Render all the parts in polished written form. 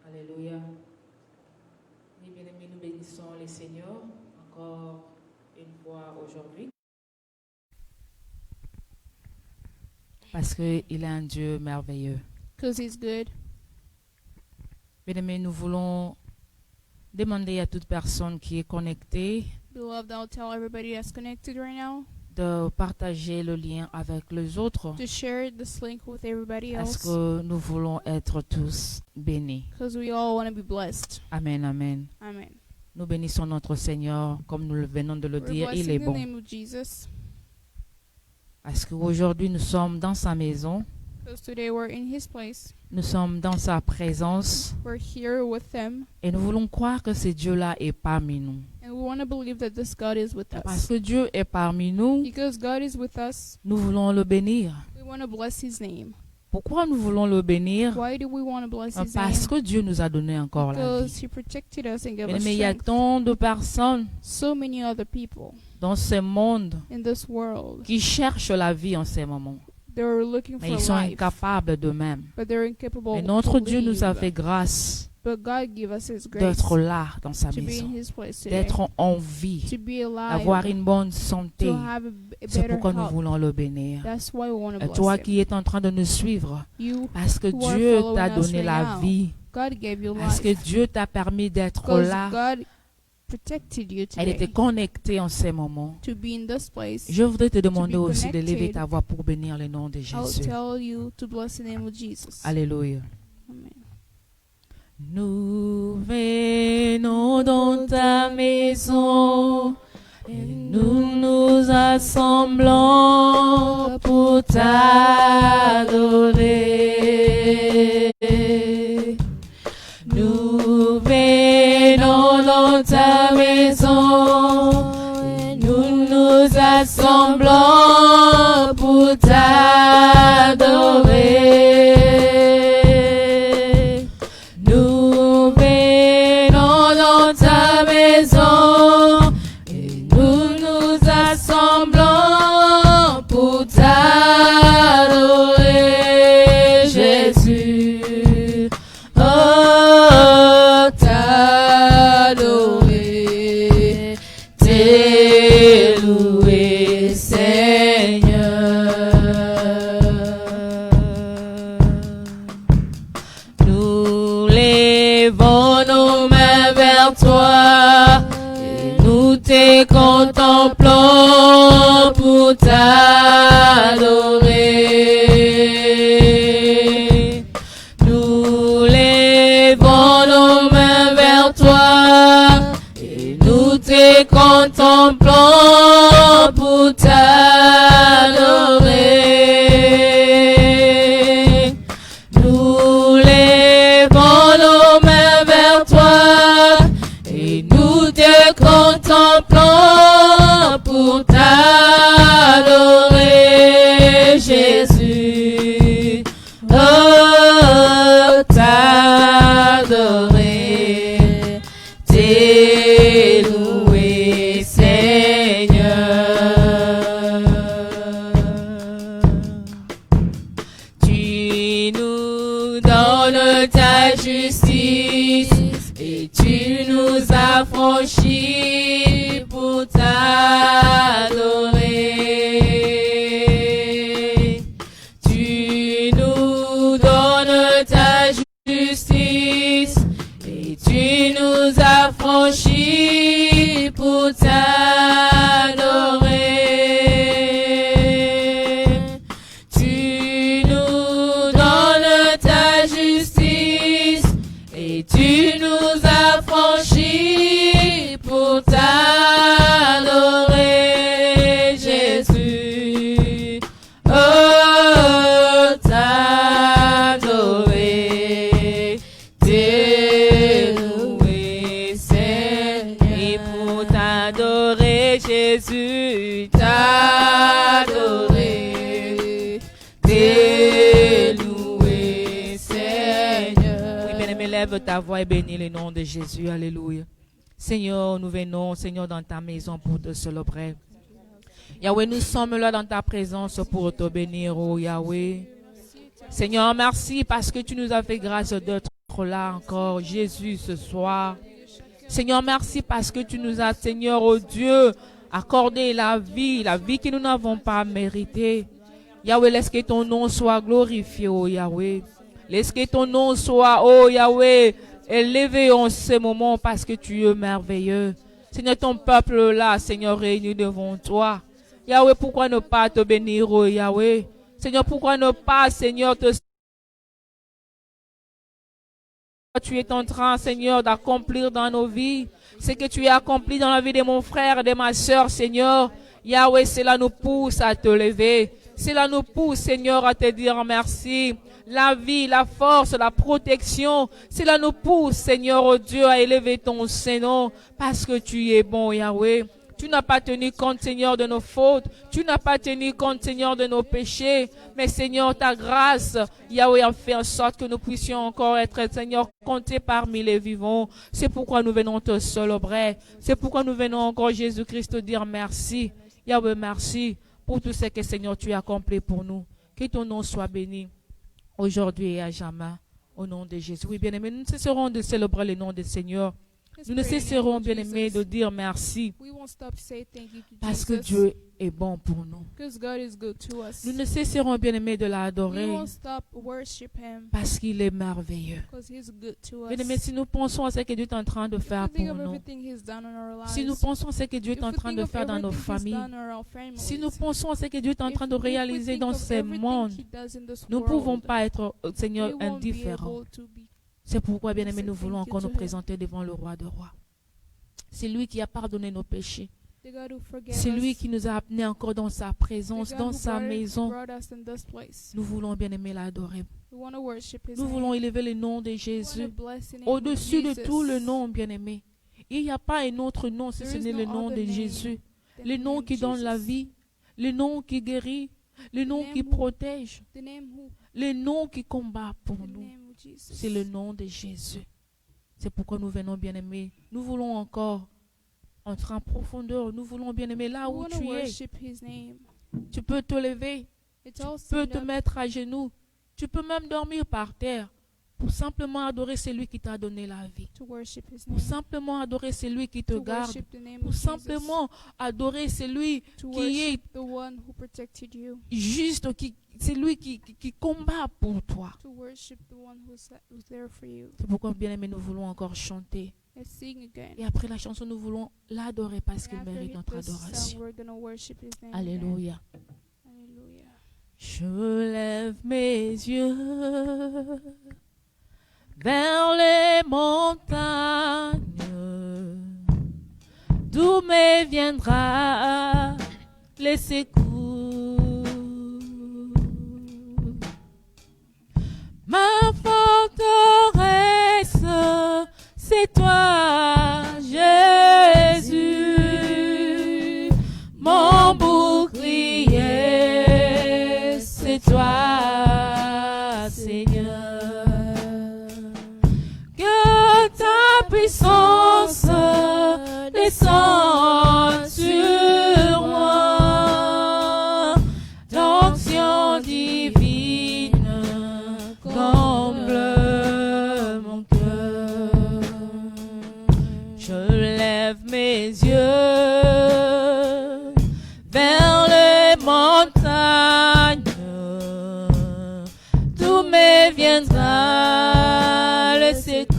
Alléluia. Oui, bien-aimés, nous bénissons les Seigneurs encore une fois aujourd'hui. Parce qu'il est un Dieu merveilleux. Because He's good. Bien-aimés, nous voulons demander à toute personne qui est connectée Beloved, I'll tell everybody that's connected right now de partager le lien avec les autres. to share this link with everybody Parce else. que nous voulons être tous bénis. Because we all want to be blessed. Amen, amen. Amen. Nous bénissons notre Seigneur, comme nous venons de le We're dire, il blessing est the bon. name of Jesus. Parce qu'aujourd'hui, nous sommes dans sa maison, Because today we're in His place. nous sommes dans sa présence, We're here with Him. et nous voulons croire que ce Dieu-là est parmi nous. And we want to believe that this God is with Parce us. que Dieu est parmi nous, Because God is with us, nous voulons le bénir. we want to bless His name. Pourquoi nous voulons le bénir? Why do we want to bless His Parce name? que Dieu nous a donné encore la vie. Because He protected us and gave us Mais il y a strength. tant de personnes So many other people dans ce monde in this world, qui cherchent la vie en ces moments. they're looking Mais for ils sont life, incapables d'eux-mêmes. but they're incapable Mais notre to Dieu nous a live. fait grâce But God give us His grace d'être là dans sa to be maison, in His place today, d'être en vie, to be d'avoir alive, une bonne santé. to have a C'est better pourquoi nous health. voulons le bénir. That's why we want to Et bless toi Him. qui es en train de nous suivre, You, parce que who are Dieu following t'a us donné right la now, vie, God gave you parce que life. Dieu t'a permis d'être Because là, God protected you elle était today connectée en ces moments. to be in this place. Je voudrais te demander aussi de connected. lever ta voix pour bénir le nom de I'll Jésus. tell you to bless the name of Jesus. Alléluia. Amen. Nous venons dans ta maison et nous nous assemblons pour t'adorer. Nous venons dans ta maison et nous nous assemblons pour t'adorer. Nous venons dans ta maison et nous nous assemblons pour t'adorer, Jésus. Oh, t'adorer, t'élouer, Seigneur. Nous levons nos mains vers toi et nous te contemplons pour t'adorer. Nous levons nos mains vers toi et nous te contemplons pour t'adorer. Nous levons nos mains vers toi et nous te contemplons pour t'adorer, Jésus. Oh, t'adorer, t'élouer, Seigneur. Tu nous donnes ta justice et tu nous as franchis pour t'adorer. Tu nous donnes ta justice et tu nous as franchis pour t'adorer. Tu nous donnes ta justice et tu nous as franchis pour t'adorer, Jésus. Oh, t'adorer, t'élouer, Seigneur. Et pour t'adorer, Jésus, t'adorer, t'élouer, Seigneur. Oui, bien-aimé, lève ta voix et bénis le nom de Jésus. Alléluia. Seigneur, nous venons, Seigneur, dans ta maison pour te célébrer. Yahweh, nous sommes là dans ta présence pour te bénir, oh Yahweh. Seigneur, merci parce que tu nous as fait grâce d'être d'être là encore, Jésus, ce soir. Seigneur, merci parce que tu nous as, Seigneur, oh Dieu, accordé la vie que nous n'avons pas méritée. Yahweh, laisse que ton nom soit glorifié, oh Yahweh. Laisse que ton nom soit, oh Yahweh, élevé en ce moment parce que tu es merveilleux. Seigneur, ton peuple là, Seigneur, réuni devant toi. Yahweh, pourquoi ne pas te bénir, oh Yahweh? Seigneur, pourquoi ne pas, Seigneur, te... Tu es en train, Seigneur, d'accomplir dans nos vies. Ce que tu as accompli dans la vie de mon frère et de ma soeur, Seigneur. Yahweh, cela nous pousse à te lever. Cela nous pousse, Seigneur, à te dire merci. La vie, la force, la protection, cela nous pousse, Seigneur, oh Dieu, à élever ton Saint-Nom parce que tu es bon, Yahweh. Tu n'as pas tenu compte, Seigneur, de nos fautes. Tu n'as pas tenu compte, Seigneur, de nos péchés. Mais, Seigneur, ta grâce, Yahweh, a fait en sorte que nous puissions encore être, Seigneur, comptés parmi les vivants. C'est pourquoi nous venons te célébrer. C'est pourquoi nous venons encore, Jésus-Christ, te dire merci. Yahweh, merci pour tout ce que, Seigneur, tu as accompli pour nous. Que ton nom soit béni aujourd'hui et à jamais. Au nom de Jésus. Oui, bien-aimés, nous ne cesserons de célébrer le nom du Seigneur. Nous ne cesserons, bien-aimés, de dire merci parce que Dieu est bon pour nous. Nous ne cesserons, bien-aimés, de l'adorer parce qu'il est merveilleux. Bien-aimés, si nous pensons à ce que Dieu est en train de faire pour nous, si nous pensons à ce que Dieu est en train de faire dans nos familles, si nous pensons à ce que Dieu est en train de réaliser dans ce monde, nous ne pouvons pas être, Seigneur, indifférents. C'est pourquoi, bien-aimés, nous voulons encore nous présenter devant le roi de rois. C'est lui qui a pardonné nos péchés. C'est lui qui nous a amenés encore dans sa présence, dans sa maison. Nous voulons, bien-aimés, l'adorer. Nous voulons élever le nom de Jésus au-dessus de tout le nom, bien-aimés. Il n'y a pas un autre nom si ce n'est le nom de Jésus. Le nom qui donne la vie, le nom qui guérit, le nom qui protège, le nom qui combat pour nous. C'est le nom de Jésus. C'est pourquoi nous venons, bien-aimés. Nous voulons encore entrer en profondeur. Nous voulons, bien-aimés, là où tu es. Tu peux te lever. Tu peux te mettre à genoux. Tu peux même dormir par terre pour simplement adorer celui qui t'a donné la vie. Pour simplement adorer celui qui te garde. Pour simplement adorer celui qui est juste, c'est lui qui combat pour toi. C'est pourquoi, bien-aimés, nous voulons encore chanter. Et après la chanson, nous voulons l'adorer parce qu'il mérite notre adoration. Alléluia. Je lève mes yeux vers les montagnes, d'où me viendra le secours. Ma forteresse, c'est toi, Jésus. Mon bouclier, c'est toi, Seigneur. Que ta puissance descende sur moi. L'onction divine comble mon cœur. Je lève mes yeux vers les montagnes, d'où me viendra le secours.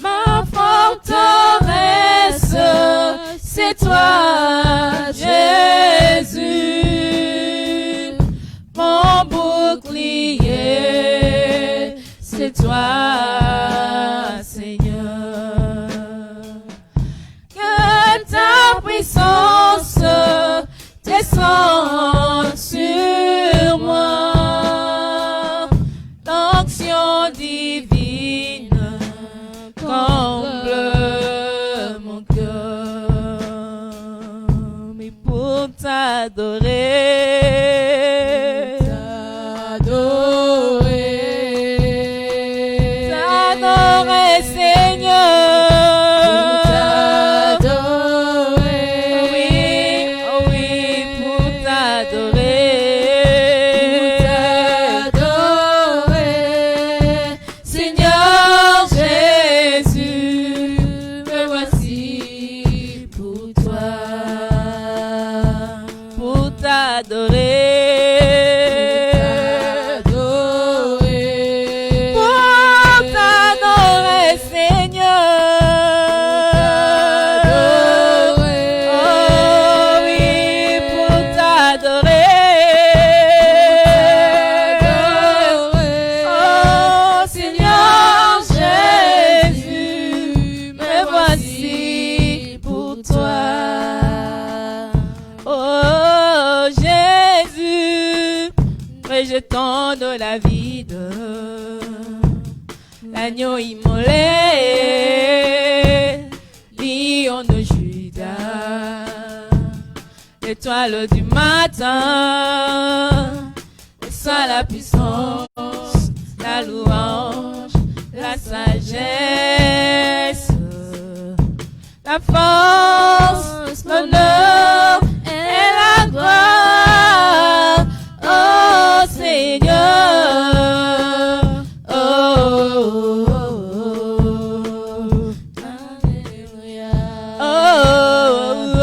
Ma forteresse, c'est toi, Jésus. Mon bouclier, c'est toi, Seigneur. Que ta puissance descende sur moi. L'onction divine comble mon cœur. Mais pour t'adorer, rejeton de la vide, l'agneau immolé, lion de Judas, l'étoile du matin, soit la puissance, la louange, la sagesse, la force, l'honneur et la gloire, oh Seigneur, oh, oh, oh. Alléluia, oh, oh,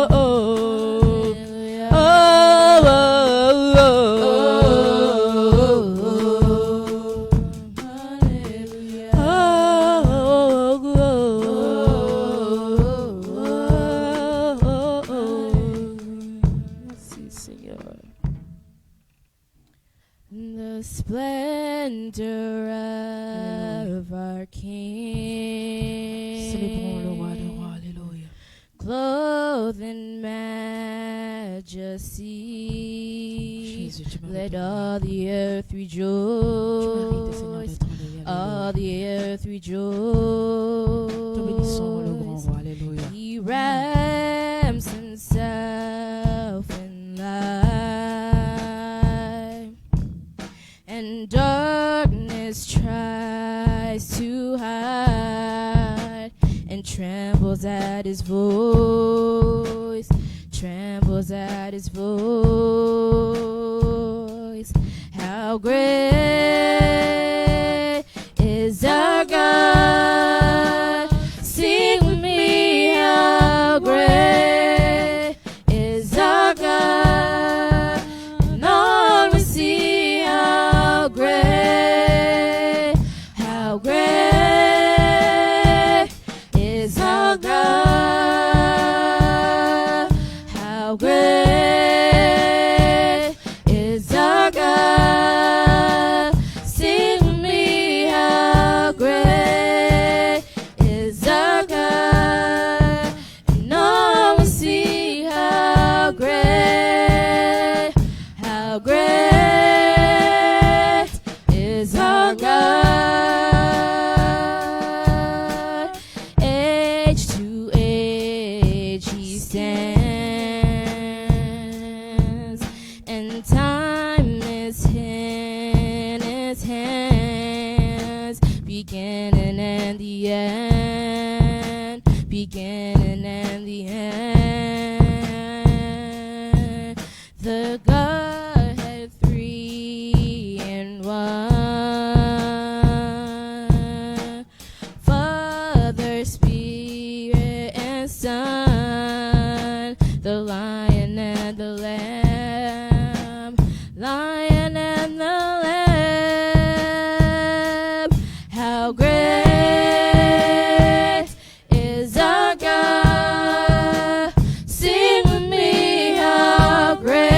oh, oh, The splendor of our King, Célébrons le roi des rois, alléluia. clothed in majesty, Jésus, tu let mérites, all the earth tu mérites, Seigneur, rejoice. d'être élevé, All alléluia. the earth Te bénissons le grand rejoice. roi, alléluia. He wraps himself in light, and darkness tries to hide, and trembles at his voice, trembles at his voice. How great is our God? Sing with me, how great is our God? And all will see how great is our God? How great is our God? Sing with me, how great is our God? And all will see how great is our God. Age to age he stands, and time is in his hands, beginning and the end, beginning and the end. The Godhead three in one, Father, Spirit, and Son, the Lion and the Lamb, Lion and the Lamb. How great is our God? Sing with me, how great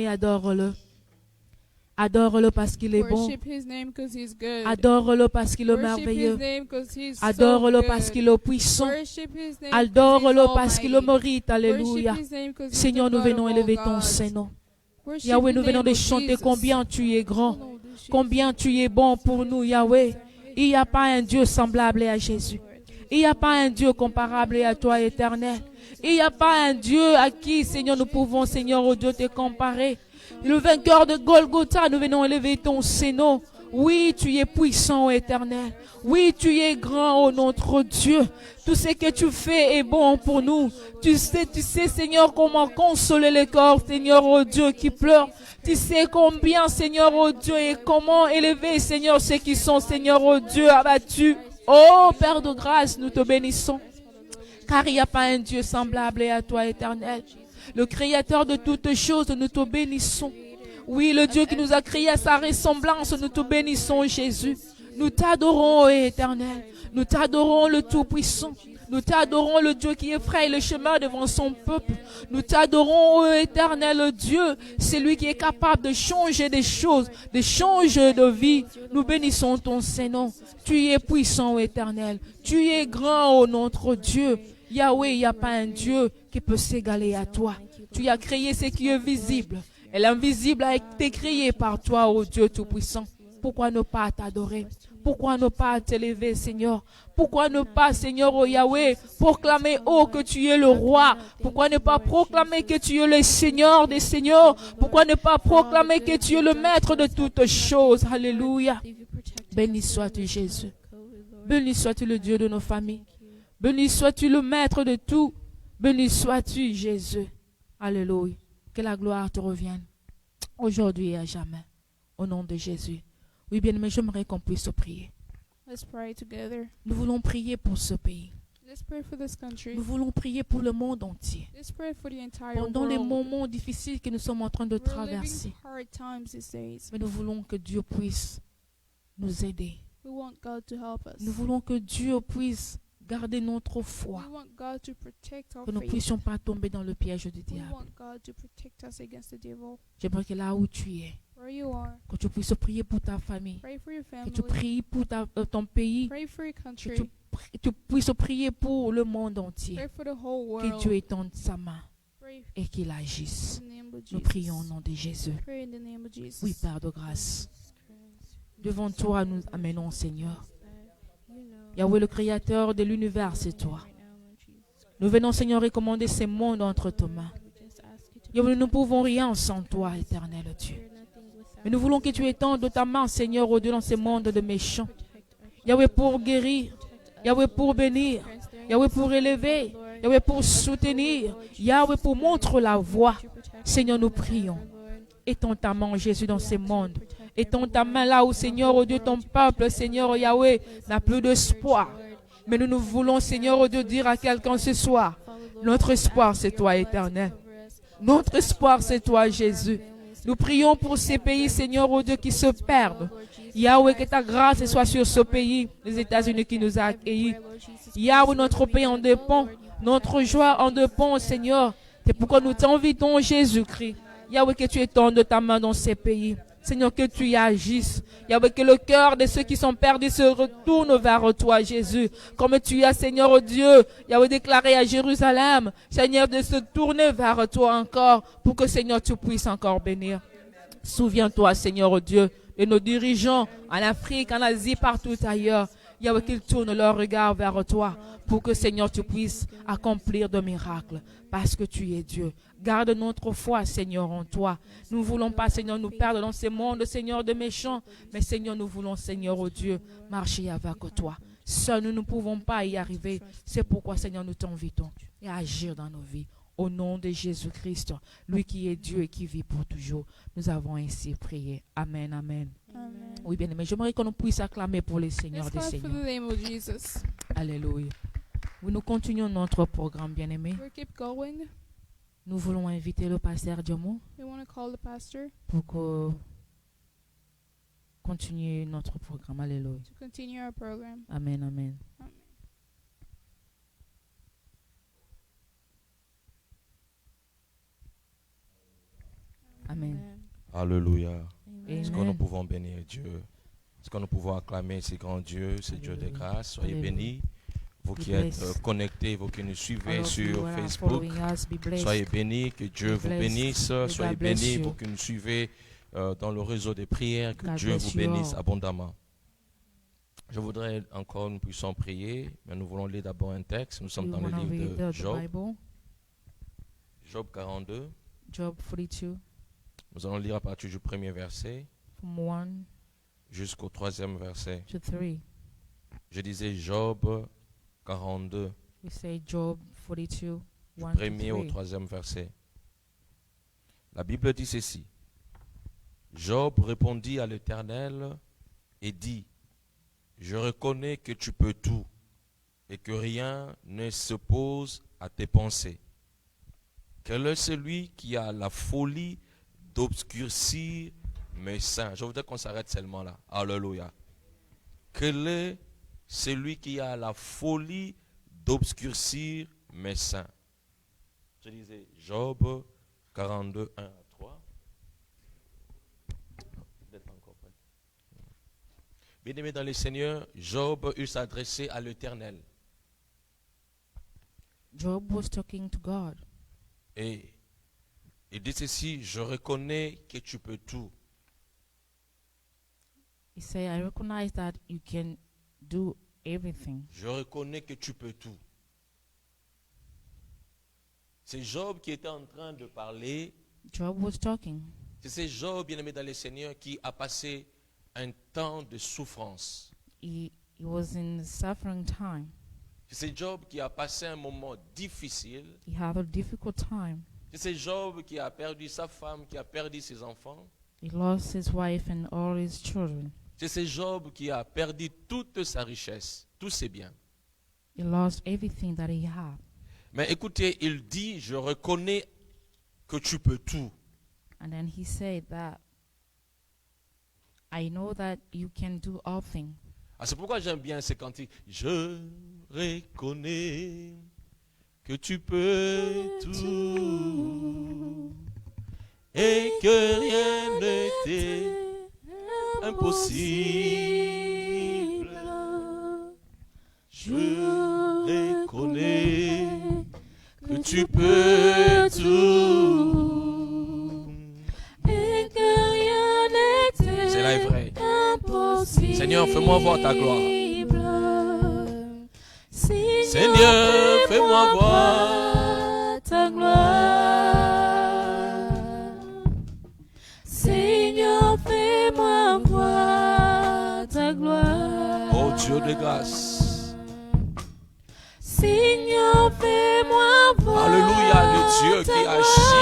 adore-le. Adore-le parce qu'il est bon. Worship His name because He's good. Adore-le parce qu'il est Worship merveilleux. His name because He's so Adore-le good. parce qu'il est puissant. Worship His name Adore-le because parce He's qu'il le almighty. mérite. Alléluia. Worship His name 'cause He's Seigneur, the nous God venons of all élever ton gods. Saint-Nom. Worship Yahweh, the nous venons name de of chanter Jesus. combien tu es grand. Oh, no, this Combien tu es bon pour nous, Yahweh. Il n'y a pas un Dieu semblable à Jésus. Il n'y a pas un Dieu comparable à toi, éternel. Il n'y a pas un Dieu à qui, Seigneur, nous pouvons, Seigneur, oh Dieu, te comparer. Le vainqueur de Golgotha, nous venons élever ton Saint-Nom. Oui, tu es puissant, ô éternel. Oui, tu es grand, ô notre Dieu. Tout ce que tu fais est bon pour nous. Tu sais, Seigneur, comment consoler les corps, Seigneur, ô Dieu, qui pleurent. Tu sais combien, Seigneur, ô Dieu, et comment élever, Seigneur, ceux qui sont, Seigneur, ô Dieu, abattus. Oh, Père de grâce, nous te bénissons. Car il n'y a pas un Dieu semblable à toi, éternel. Le Créateur de toutes choses, nous te bénissons. Oui, le Dieu qui nous a créé à sa ressemblance, nous te bénissons, Jésus. Nous t'adorons, ô éternel. Nous t'adorons, le Tout-Puissant. Nous t'adorons, le Dieu qui effraie le chemin devant son peuple. Nous t'adorons, ô éternel Dieu. C'est lui qui est capable de changer des choses, de changer de vie. Nous bénissons ton Saint-Nom. Tu es puissant, ô éternel. Tu es grand, ô notre Dieu. Yahweh, il n'y a pas un Dieu qui peut s'égaler à toi. Tu as créé ce qui est visible. Et l'invisible a été créé par toi, ô Dieu Tout-Puissant. Pourquoi ne pas t'adorer? Pourquoi ne pas t'élever, Seigneur? Pourquoi ne pas, Seigneur, ô Yahweh, proclamer, oh, que tu es le roi? Pourquoi ne pas proclamer que tu es le Seigneur des Seigneurs? Pourquoi ne pas proclamer que tu es le Maître de toutes choses? Alléluia. Béni sois-tu, Jésus. Béni sois-tu, le Dieu de nos familles. Béni sois-tu, le Maître de tout. Béni sois-tu, Jésus. Alléluia. Que la gloire te revienne, aujourd'hui et à jamais. Au nom de Jésus. Oui, bien, mais j'aimerais qu'on puisse prier. Let's pray together. Nous voulons prier pour ce pays. Let's pray for this country. Nous voulons prier pour le monde entier. Let's pray for the entire Pendant les world. moments difficiles que nous sommes en train de We're traverser. living hard times these days. Mais nous voulons que Dieu puisse nous aider. We want God to help us. Nous voulons que Dieu puisse garder notre foi. We want God to protect our Que nous ne faith. puissions pas tomber dans le piège du We diable. want God to protect us against the devil. J'aimerais que là où tu es, Where you are, que tu puisses prier pour ta famille. pray for your Que family. tu pries pour ton pays. Pray for your Que country. tu puisses prier pour le monde entier. Pray for the whole Que world. Dieu étende sa main Pray et qu'il agisse. in the name of Nous Jesus. prions au nom de Jésus. Pray in the name of Jesus. Oui, Père de grâce. Devant toi, nous amenons, Seigneur. Yahweh, le Créateur de l'univers, c'est toi. Nous venons, Seigneur, recommander ces mondes entre tes mains. Yahweh, nous ne pouvons rien sans toi, éternel Dieu. Mais nous voulons que tu étendes de ta main, Seigneur, au-delà de ces mondes de méchants. Yahweh, pour guérir. Yahweh, pour bénir. Yahweh, pour élever. Yahweh, pour soutenir. Yahweh, pour montrer la voie. Seigneur, nous prions. Étends ta main, Jésus, dans ces mondes. Étends ta main là où, Seigneur, oh Dieu, ton peuple, Seigneur, oh Yahweh, n'a plus d'espoir. Mais nous voulons, Seigneur, oh Dieu, dire à quelqu'un ce soir, notre espoir, c'est toi, éternel. Notre espoir, c'est toi, Jésus. Nous prions pour ces pays, Seigneur, oh Dieu, qui se perdent. Yahweh, que ta grâce soit sur ce pays, les États-Unis qui nous a accueillis. Yahweh, notre pays en dépend. Notre joie en dépend, Seigneur. C'est pourquoi nous t'invitons, Jésus-Christ. Yahweh, que tu étendes ta main dans ces pays. Seigneur, que tu y agisses. Yahweh, que le cœur de ceux qui sont perdus se retourne vers toi, Jésus. Comme tu as, Seigneur, oh Dieu, Yahweh, déclaré à Jérusalem, Seigneur, de se tourner vers toi encore, pour que, Seigneur, tu puisses encore bénir. Souviens-toi, Seigneur, oh Dieu, de nos dirigeants en Afrique, en Asie, partout ailleurs. Yahweh, qu'ils tournent leur regard vers toi, pour que, Seigneur, tu puisses accomplir de miracles, parce que tu es Dieu. Garde notre foi, Seigneur, en toi. Nous ne voulons pas, Seigneur, nous perdre dans ces mondes, Seigneur, de méchants. Mais, Seigneur, nous voulons, Seigneur, oh Dieu, marcher avec toi. Seuls, nous ne pouvons pas y arriver. C'est pourquoi, Seigneur, nous t'invitons à agir dans nos vies. Au nom de Jésus-Christ, lui qui est Dieu et qui vit pour toujours. Nous avons ainsi prié. Amen, amen. Amen. Oui, bien aimé. J'aimerais qu'on puisse acclamer pour les Seigneurs Let's des clap for Seigneurs. the name of Jesus. Alléluia. Oui, nous continuons notre programme, bien aimé. We'll keep going. Nous voulons inviter le pasteur Diomo We want to call the pastor pour que continuer notre programme. Alléluia. to continue our program. Amen, amen. Amen. Amen. Alléluia. Est-ce que nous Amen. pouvons bénir Dieu? Est-ce que nous pouvons acclamer ce grand Dieu, ce Dieu de grâce? Soyez Alléluia. bénis. Vous qui Be êtes blessed. connectés, vous qui nous suivez All of you sur who are Facebook, following us, be blessed. soyez bénis, que Dieu Be vous blessed. bénisse. May Soyez God bless bénis, you. vous qui nous suivez dans le réseau des prières, que God Dieu bless vous you bénisse all. abondamment. Je voudrais encore nous puissions prier, mais nous voulons lire d'abord un texte. Nous sommes We dans le want to livre read de the Job, Bible, Job 42. Job 42, Nous allons lire à partir du premier verset from 1 jusqu'au troisième verset. to 3. Je disais Job 42, We say Job 42, du 1 to premier au 3. troisième verset. La Bible dit ceci. Job répondit à l'Éternel et dit, je reconnais que tu peux tout et que rien ne s'oppose à tes pensées. Quel est celui qui a la folie d'obscurcir mes seins? Je voudrais qu'on s'arrête seulement là. Alléluia. Quel est celui qui a la folie d'obscurcir mes seins? Je disais Job 42, 1 à 3. Vous êtes pas encore prêts? Bien-aimé dans le Seigneur, Job eut s'adresser à l'Éternel. Job was talking to God. Et il dit ceci, je reconnais que tu peux tout. He said, I recognize that you can do everything. Je reconnais que tu peux tout. C'est Job qui était en train de parler. Job was talking. C'est Job, bien-aimé dans le Seigneur, qui a passé un temps de souffrance. He was in suffering time. C'est Job qui a passé un moment difficile. He had a difficult time. C'est Job qui a perdu sa femme, qui a perdu ses enfants. He lost his wife and all his children. C'est Job qui a perdu toute sa richesse, tous ses biens. He lost everything that he had. Mais écoutez, il dit, je reconnais que tu peux tout. And then he said that I know that you can do all things. Ah, c'est pourquoi j'aime bien ces cantiques. Je reconnais que tu peux tout et que rien ne t'est impossible. Je reconnais que tu peux tout. Et que rien n'était C'est là est vrai. impossible. Seigneur, fais-moi voir ta gloire. Seigneur, fais-moi voir ta gloire. Seigneur, fais-moi voir ta gloire. Oh Dieu de grâce. Seigneur, fais-moi voir. Alléluia, le Dieu qui ta agit,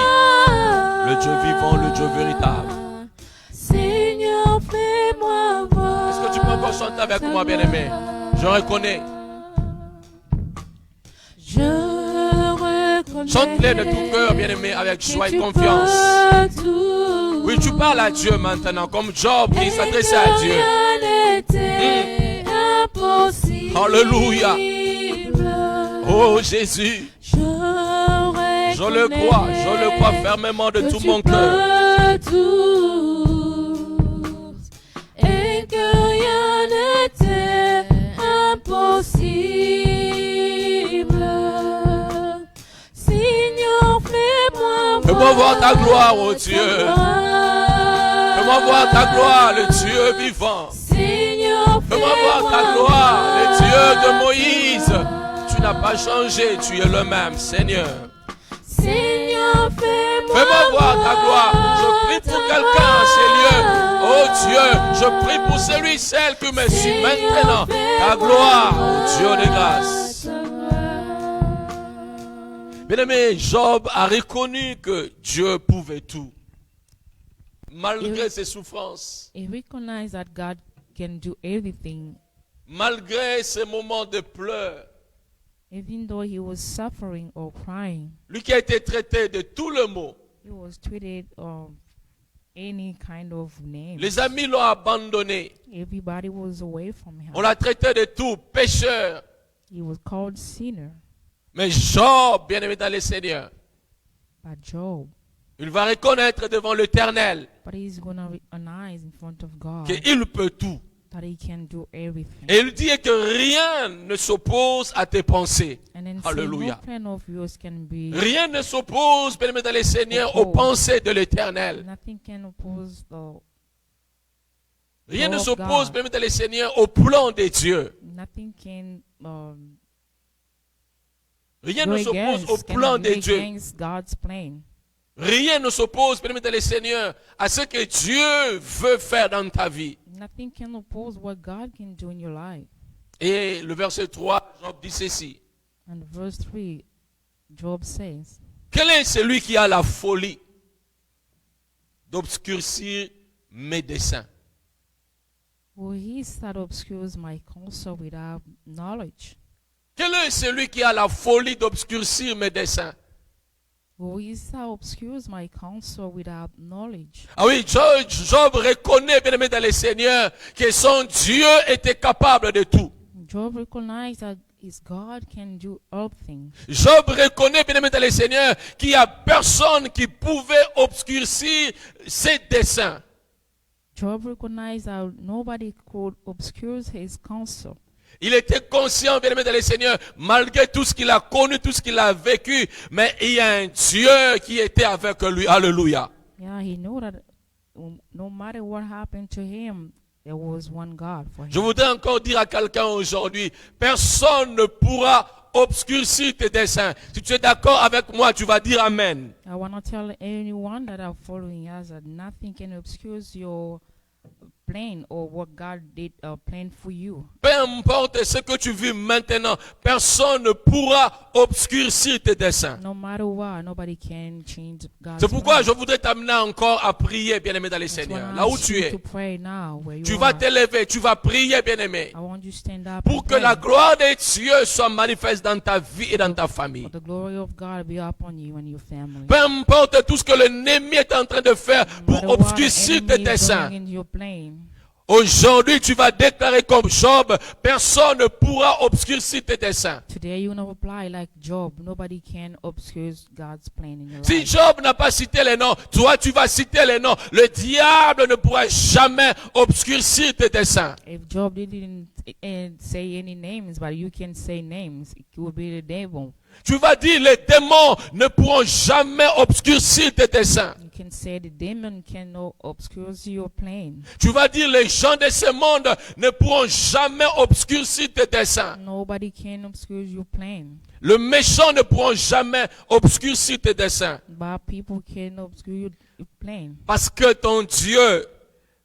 gloire. le Dieu vivant, le Dieu véritable. Seigneur, fais-moi voir. Est-ce que tu peux encore chanter avec moi, bien-aimé? Je reconnais. Je reconnais. Chante-les de tout cœur, bien-aimé, avec joie et confiance. Oui, tu parles à Dieu maintenant, comme Job qui s'adressait à Dieu. Alléluia. Oh Jésus, je le crois fermement de tout mon cœur. Et que rien n'était impossible. Seigneur, Fais-moi voir ta gloire, oh Dieu. Fais-moi voir ta gloire, le Dieu vivant. Seigneur, Fais-moi voir ta gloire, le Dieu de Moïse. Tu n'as pas changé, tu es le même, Seigneur. Seigneur, Fais-moi voir ta gloire. Je prie pour quelqu'un en ces lieux. Oh Dieu, je prie pour celui, celle qui me suit maintenant. Ta gloire, oh Dieu de grâce. Bien-aimé, Job a reconnu que Dieu pouvait tout. Malgré ses souffrances, He recognized that God can do everything, malgré ses moments de pleurs, even though he was suffering or crying. lui qui a été traité de tout le mot. He was treated any kind of name. Les amis l'ont abandonné. Everybody was away from him. On l'a traité de tout, pécheur. He was called sinner Mais Job, bien-aimé dans le Seigneur, by Job. Il va reconnaître devant l'Éternel but he's going to recognize in front of God qu'il peut tout. that he can do everything. Et il dit que rien ne s'oppose à tes pensées. And then say, no Alléluia. plan of yours can be, Rien ne s'oppose, bien-aimés dans les Seigneurs, aux pensées de l'Éternel. nothing can oppose the, Rien ne Oh, s'oppose, God. bien-aimés dans les Seigneurs, au plan de Dieu. nothing can Rien go ne s'oppose au against, plan can de go Dieu. against God's plan. Rien ne s'oppose, bien-aimés dans les Seigneurs, à ce que Dieu veut faire dans ta vie. Nothing can oppose what God can do in your life. Et le verset 3, Job dit ceci. And verse 3, Job says, Quel est celui qui a la folie d'obscurcir mes desseins? who is that obscures my counsel without knowledge? Quel est celui qui a la folie d'obscurcir mes desseins? Who is that obscures my counsel without knowledge? Ah oui, Job reconnaît, bien aimé dans le Seigneur, que son Dieu était capable de tout. Job recognized that his God can do all things. Job reconnaît, bien aimé dans le Seigneur, qu'il n'y a personne qui pouvait obscurcir ses desseins. Job recognized that nobody could obscure his counsel. Il était conscient, bien aimé dans le Seigneur, malgré tout ce qu'il a connu, tout ce qu'il a vécu, mais il y a un Dieu qui était avec lui. Alléluia. Yeah, he knew that no matter what happened to him, there was one God for Je him. voudrais encore dire à quelqu'un aujourd'hui, personne ne pourra obscurcir tes desseins. Si tu es d'accord avec moi, tu vas dire Amen. I want to tell anyone that are following us that nothing can obscure your plan or what God did plan for you. Peu importe ce que tu vis maintenant, personne ne pourra obscurcir tes desseins. No matter what, nobody can change God's C'est pourquoi plan. je voudrais t'amener encore à prier, bien-aimé dans les That's why Seigneurs. I Là où ask tu you es, to pray now where you tu vas are. t'élever, tu vas prier, bien-aimé, I want you to stand up pour and que pray. la gloire de Dieu soit manifeste dans ta vie et dans ta famille. For the glory of God be upon you and your family. Peu importe tout ce que l'ennemi est en train de faire No pour matter what the obscurcir tes enemy is desseins. doing in your plan, Aujourd'hui, tu vas déclarer comme Job, personne ne pourra obscurcir tes desseins. today you will apply like Job. Nobody can obscure God's plan in your Si life. Job n'a pas cité les noms, toi tu vas citer les noms. Le diable ne pourra jamais obscurcir tes desseins. If Job didn't say any names, but you can say names, it will be the devil. Tu vas dire les démons ne pourront jamais obscurcir tes desseins. You can say the demon cannot obscure your plan. Tu vas dire les gens de ce monde ne pourront jamais obscurcir tes desseins. Nobody can obscure your plan. Le méchant ne pourront jamais obscurcir tes desseins. Bad people can obscure your plan. Parce que ton Dieu,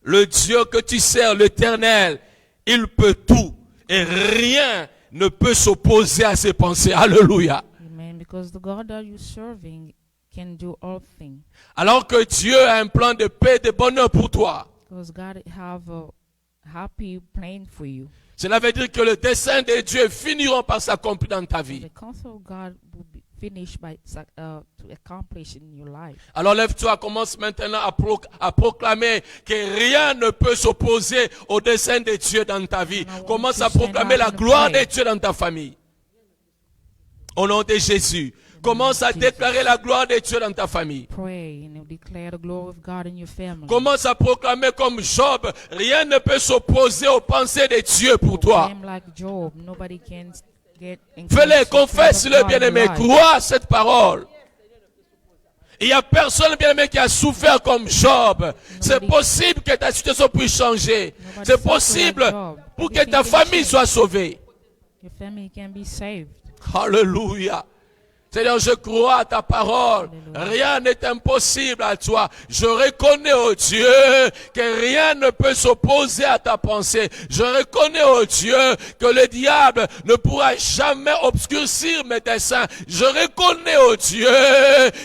le Dieu que tu sers, l'Éternel, il peut tout. Et rien ne peut s'opposer à ses pensées. Alléluia. Amen. Because the God that you're serving can do all things. Alors que Dieu a un plan de paix, de bonheur pour toi. Because God have a happy plan for you. Cela veut dire que le dessein de Dieu finiront par s'accomplir dans ta vie. The counsel of God will be finished by to accomplish in your life. Alors lève-toi, commence maintenant à proclamer que rien ne peut s'opposer au dessein de Dieu dans ta vie. Commence à proclamer la gloire de Dieu dans ta famille. Au nom de Jésus. Commence à déclarer la gloire de Dieu dans ta famille. Pray and declare the glory of God in your family. Commence à proclamer comme Job, rien ne peut s'opposer aux pensées de Dieu pour toi. Proclaim like Job. Nobody can get Fais-le, confesse-le, bien-aimé, crois cette parole. Il n'y a personne, bien-aimé, qui a souffert comme Job. C'est possible que ta situation puisse changer. C'est possible pour que ta famille soit sauvée. Your family can be saved. Alléluia. Seigneur, je crois à ta parole. Alléluia. Rien n'est impossible à toi. Je reconnais, oh Dieu, que rien ne peut s'opposer à ta pensée. Je reconnais, oh Dieu, que le diable ne pourra jamais obscurcir mes desseins. Je reconnais, oh Dieu,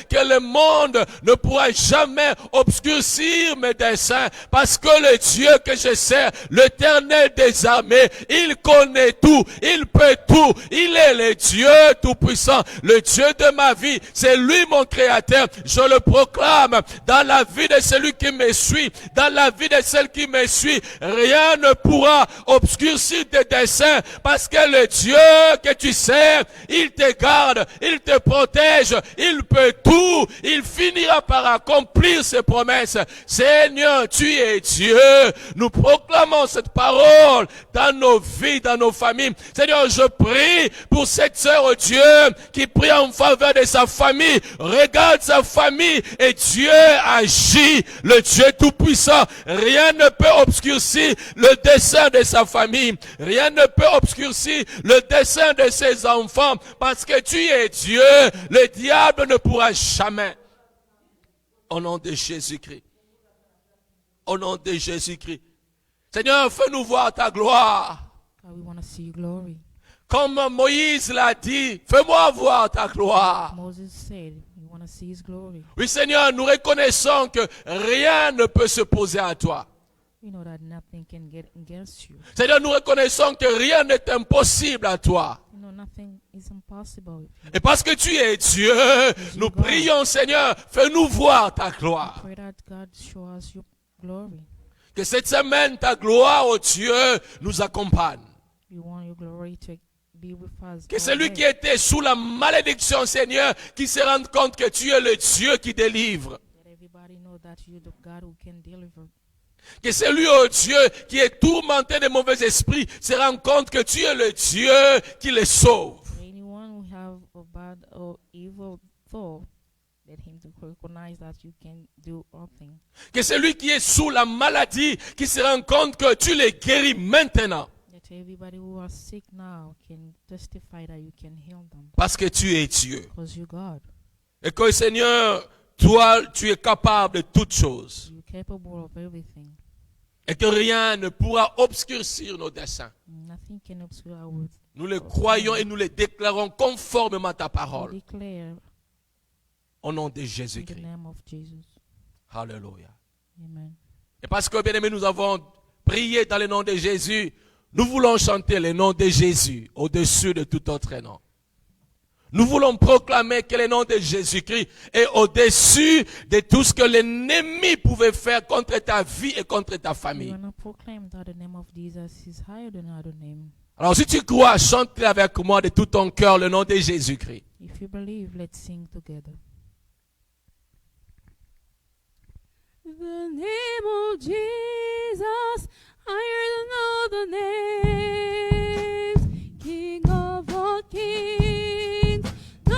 que le monde ne pourra jamais obscurcir mes desseins. Parce que le Dieu que je sers, l'Éternel des armées, il connaît tout, il peut tout. Il est le Dieu tout-puissant, le Dieu Dieu de ma vie. C'est lui mon créateur. Je le proclame dans la vie de celui qui me suit, dans la vie de celle qui me suit. Rien ne pourra obscurcir tes desseins parce que le Dieu que tu sers, il te garde, il te protège, il peut tout. Il finira par accomplir ses promesses. Seigneur, tu es Dieu. Nous proclamons cette parole dans nos vies, dans nos familles. Seigneur, je prie pour cette sœur, oh Dieu, qui prie en faveur de sa famille. Regarde sa famille et Dieu agit, le Dieu tout-puissant. Rien ne peut obscurcir le dessein de sa famille. Rien ne peut obscurcir le dessein de ses enfants parce que tu es Dieu. Le diable ne pourra jamais. Au nom de Jésus-Christ. Au nom de Jésus-Christ. Seigneur, fais-nous voir ta gloire. God, we want to see your glory. Comme Moïse l'a dit, fais-moi voir ta gloire. Moses said, we want to see his glory. Oui, Seigneur, nous reconnaissons que rien ne peut se poser à toi. We know that nothing can get against you. Seigneur, nous reconnaissons que rien n'est impossible à toi. You know, nothing is impossible with you. Et parce que tu es Dieu, nous prions, Seigneur, fais-nous voir ta gloire. Pray that God show us your glory. Que cette semaine, ta gloire, oh Dieu, nous accompagne. We want your glory to be with us. Que celui qui était sous la malédiction, Seigneur, qui se rende compte que tu es le Dieu qui délivre. That everybody know that you're the God who can deliver. Que celui, oh Dieu, qui est tourmenté de mauvais esprits, se rende compte que tu es le Dieu qui les sauve. Anyone who have a bad or evil thought, let him to recognize that you can do all things. Que celui qui est sous la maladie, qui se rend compte que tu les guéris maintenant. That everybody who are sick now can testify that you can heal them. Parce que tu es Dieu. Because you're God. Et que Seigneur, toi, tu es capable de toutes choses. You're capable of everything. Et que rien ne pourra obscurcir nos desseins. Nothing can obscure our Nous les croyons et nous les déclarons conformément à ta parole. declare Au nom de in the Jésus-Christ. name of Jesus. Alléluia. Amen. Et parce que, bien aimé, nous avons prié dans le nom de Jésus, nous voulons chanter le nom de Jésus au-dessus de tout autre nom. Nous voulons proclamer que le nom de Jésus-Christ est au-dessus de tout ce que l'ennemi pouvait faire contre ta vie et contre ta We famille. want to proclaim that the name of Jesus is higher than other name. Alors si tu crois, chante avec moi de tout ton cœur le nom de Jésus-Christ. If you believe, let's sing together. The name of Jesus, higher than all the names, King of all kings, no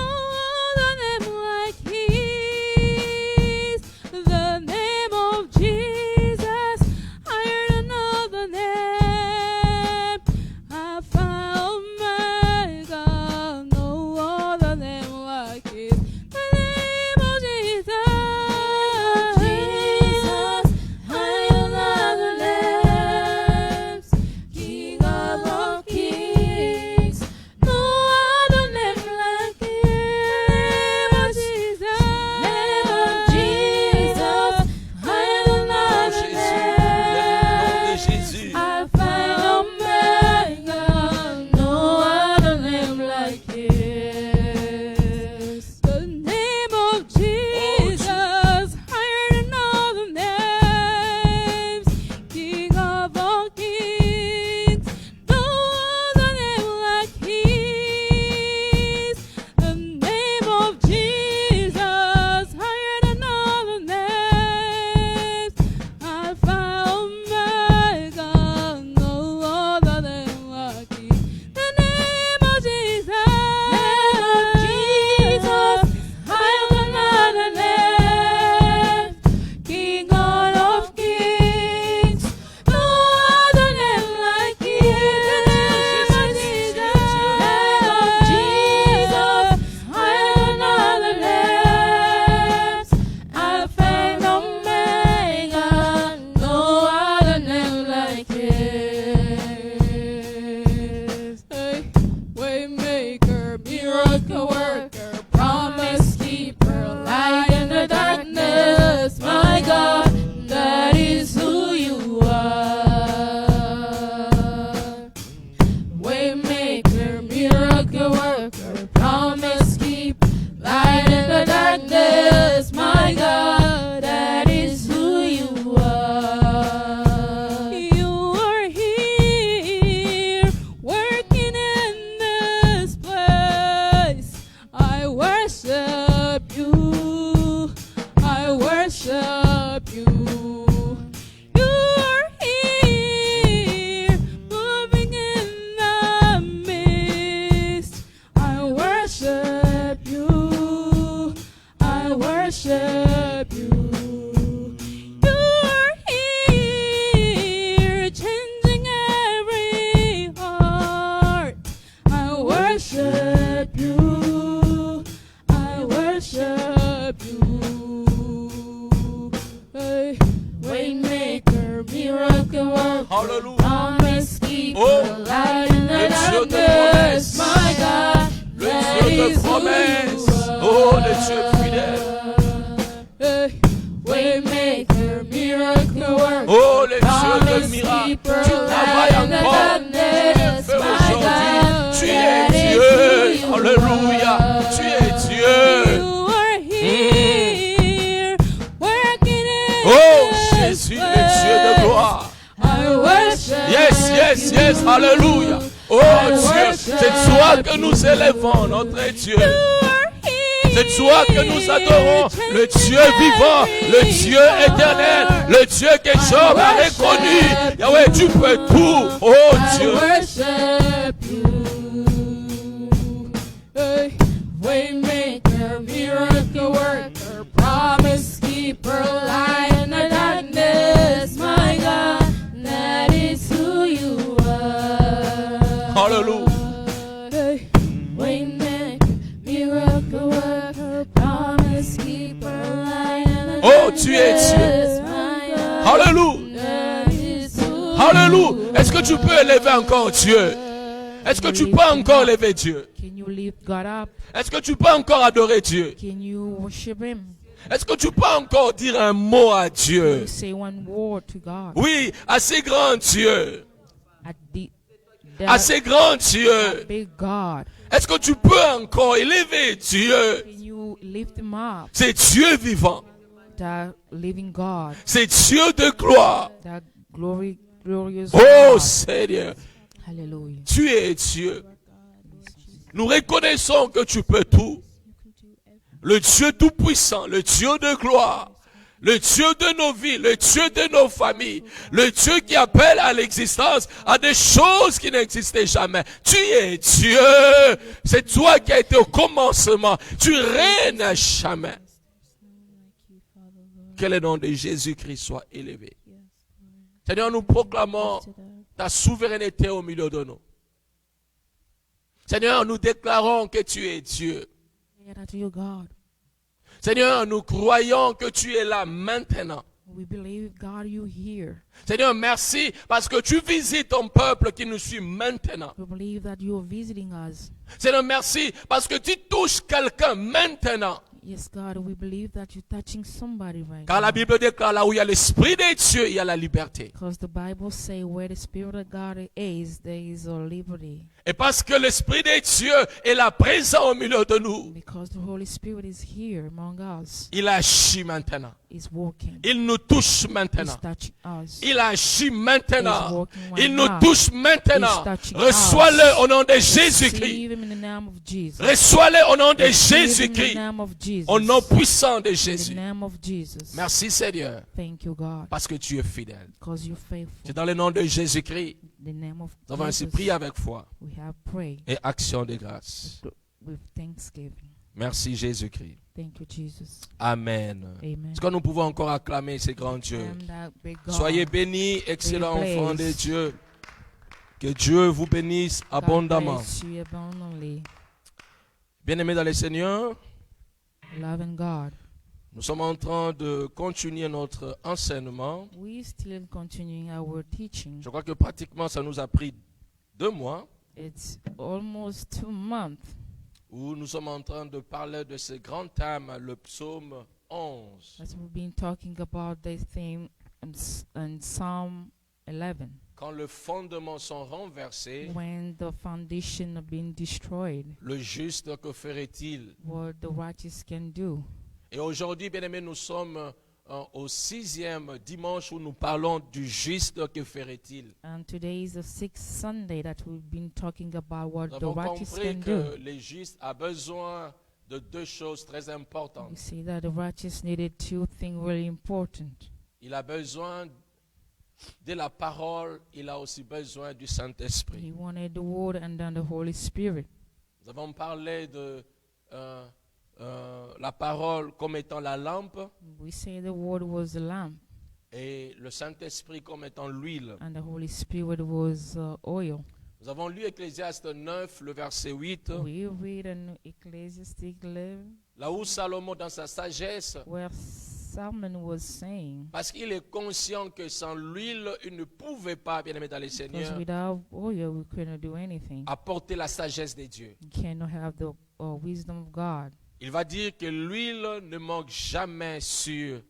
other name like His. The name of Jesus, higher than all the names, Alpha Omega, no other name like His. The name of Jesus, higher than other names. Alléluia. Promise keeper, Oh, light in the le Dieu de darkness, promesse. my God, Le that Dieu de is who promesse. you are. Oh, le Dieu fidèle. Hey, Waymaker, miracle worker, Oh, le Dieu de promise miracles. keeper, Tu light travailles in the encore. darkness, Fais my aujourd'hui. God, Tu that es is Dieu. who you Alléluia. are. Tu es Dieu. You are here, working in Oh, this Jésus, le Dieu de place. gloire. I worship Yes, yes, yes. you. Alléluia. Oh Dieu, c'est toi que nous élevons, notre Dieu. You are here, C'est toi que nous adorons, le Dieu vivant, le Dieu éternel, le Dieu que Job a reconnu. Yahweh, tu peux tout. Oh I Dieu. worship you. Hey, Waymaker, miracle worker, promise keeper, light in the darkness, my God, that is who you are. Hallelujah. Hey, Waymaker, miracle worker, promise keeper, light in the Oh, tu es Dieu. darkness, my God, Alléluia. that is who Alléluia. Est-ce que tu peux élever encore Dieu? Est-ce que tu peux encore élever Dieu? Can you lift God up? Est-ce que tu peux encore adorer Dieu? Can you worship Him? Est-ce que tu peux encore dire un mot à Dieu? You say one word to God. Oui, assez grand Dieu. At the Assez grand Dieu. big God. Est-ce que tu peux encore élever Dieu? Can you lift Him up? C'est Dieu vivant. That living God. C'est Dieu de gloire. That glorious Oh God. Seigneur, Hallelujah. tu es Dieu. Nous reconnaissons que tu peux tout. Le Dieu tout-puissant, le Dieu de gloire, le Dieu de nos vies, le Dieu de nos familles, le Dieu qui appelle à l'existence à des choses qui n'existaient jamais. Tu es Dieu. C'est toi qui as été au commencement. Tu règnes à jamais. Que le nom de Jésus-Christ soit élevé. Seigneur, nous proclamons ta souveraineté au milieu de nous. Seigneur, nous déclarons que tu es Dieu. To you, God. Seigneur, nous croyons que tu es là maintenant. We believe, God, you here. Seigneur, merci parce que tu visites ton peuple qui nous suit maintenant. We believe that you are visiting us. Seigneur, merci parce que tu touches quelqu'un maintenant. Yes, God, we believe that you're touching somebody right Car la now. Bible déclare là où il y a l'Esprit de Dieu, il y a la liberté. Because the Bible says where the Spirit of God is, there is a liberty. Et parce que l'Esprit de Dieu est là présent au milieu de nous, Because the Holy Spirit is here among us. il agit maintenant. He's working. Il nous touche He's maintenant. touching us. Il agit maintenant. He's Il working nous right touche maintenant. He's touching Reçois-le au nom de Receive Jésus-Christ. him in the name of Jesus. Reçois-le au nom de Receive him in the Jésus-Christ. name of Jesus. Au nom puissant de In the Jésus. name of Jesus. Merci Seigneur, Thank you, God, parce que tu es fidèle. because you're faithful. C'est dans le nom de Jésus-Christ. In the name of Nous avons ainsi Jesus, prié avec foi we have prayed et action de grâce. with thanksgiving. Merci Jésus-Christ. Thank you, Jesus. Amen. Amen. Est-ce que nous pouvons encore acclamer ces grands dieux? And that big God, Soyez bénis, excellents Be enfants de praised. Dieu. Que Dieu vous bénisse God abondamment. bless you abundantly. Bien-aimés dans le Seigneur, Loving God. nous sommes en train de continuer notre enseignement. We still continuing our teaching. Je crois que pratiquement ça nous a pris 2 mois It's almost 2 months où nous sommes en train de parler de ce grand thème, le psaume 11. that we've been talking about this theme in Psalm 11. Quand les fondements sont renversés, When the foundation have been destroyed, le juste, que ferait-il? what the righteous can do. Et aujourd'hui, bien-aimés, nous sommes au 6e dimanche où nous parlons du juste, que ferait-il? And today is the 6th Sunday that we've been talking about what Nous the avons righteous compris can que do. le juste a besoin de 2 choses très We importantes. see that the righteous needed 2 things really important. Il a besoin de la parole, il a aussi besoin du Saint-Esprit. He wanted the word and then the Holy Spirit. Nous avons parlé de la parole comme étant la lampe We say the word was the lamp et le Saint-Esprit comme étant l'huile. and the Holy Spirit was oil. Nous avons lu Ecclésiaste 9, le verset 8, We read in Ecclesiastes 11 là où Salomon, dans sa sagesse, where Solomon was saying, Parce qu'il est conscient que sans l'huile, il ne pouvait pas, bien aimé dans les because Seigneurs, without oil we couldn't do anything. apporter la sagesse de Dieu. You cannot have the wisdom of God. Il va dire que l'huile ne manque jamais sur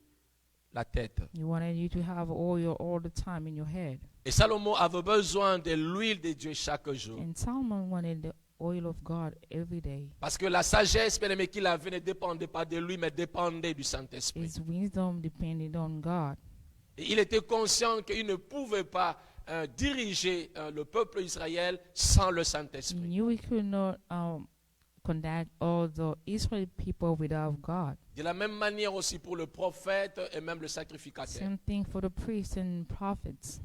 la tête. He wanted you to have oil all the time in your head. Et Salomon avait besoin de l'huile de Dieu chaque jour. And Solomon wanted the oil of God every day. Parce que la sagesse, bien aimé, qu'il avait ne dépendait pas de lui, mais dépendait du Saint-Esprit. His wisdom depended on God. Et il était conscient qu'il ne pouvait pas diriger le peuple d'Israël sans le He Saint-Esprit. knew he could not conduct all the Israeli people without God. De la même manière aussi pour le prophète et même le sacrificateur. Same thing for the priests and prophets.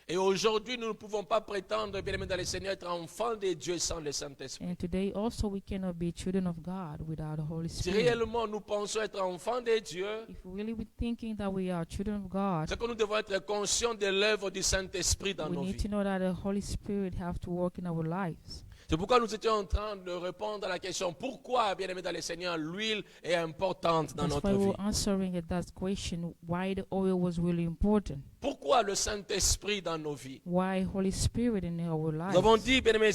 Et aujourd'hui, nous ne pouvons pas prétendre, bien aimé dans le Seigneur, être enfants de Dieu sans le Saint-Esprit. And today also we cannot be children of God without the Holy Si Spirit. réellement nous pensons être enfants de Dieu, If we really be thinking that we are children of God, c'est que nous devons être conscients de l'œuvre du Saint-Esprit dans we nos need vies. to know that the Holy Spirit have to work in our lives. C'est pourquoi nous étions en train de répondre à la question pourquoi, bien aimé dans le Seigneur, l'huile est importante dans That's notre why vie. we're answering at that question, why the oil was really important. Pourquoi le Saint-Esprit dans nos vies? Why Holy Spirit in our Nous avons lives? dit, bien aimé,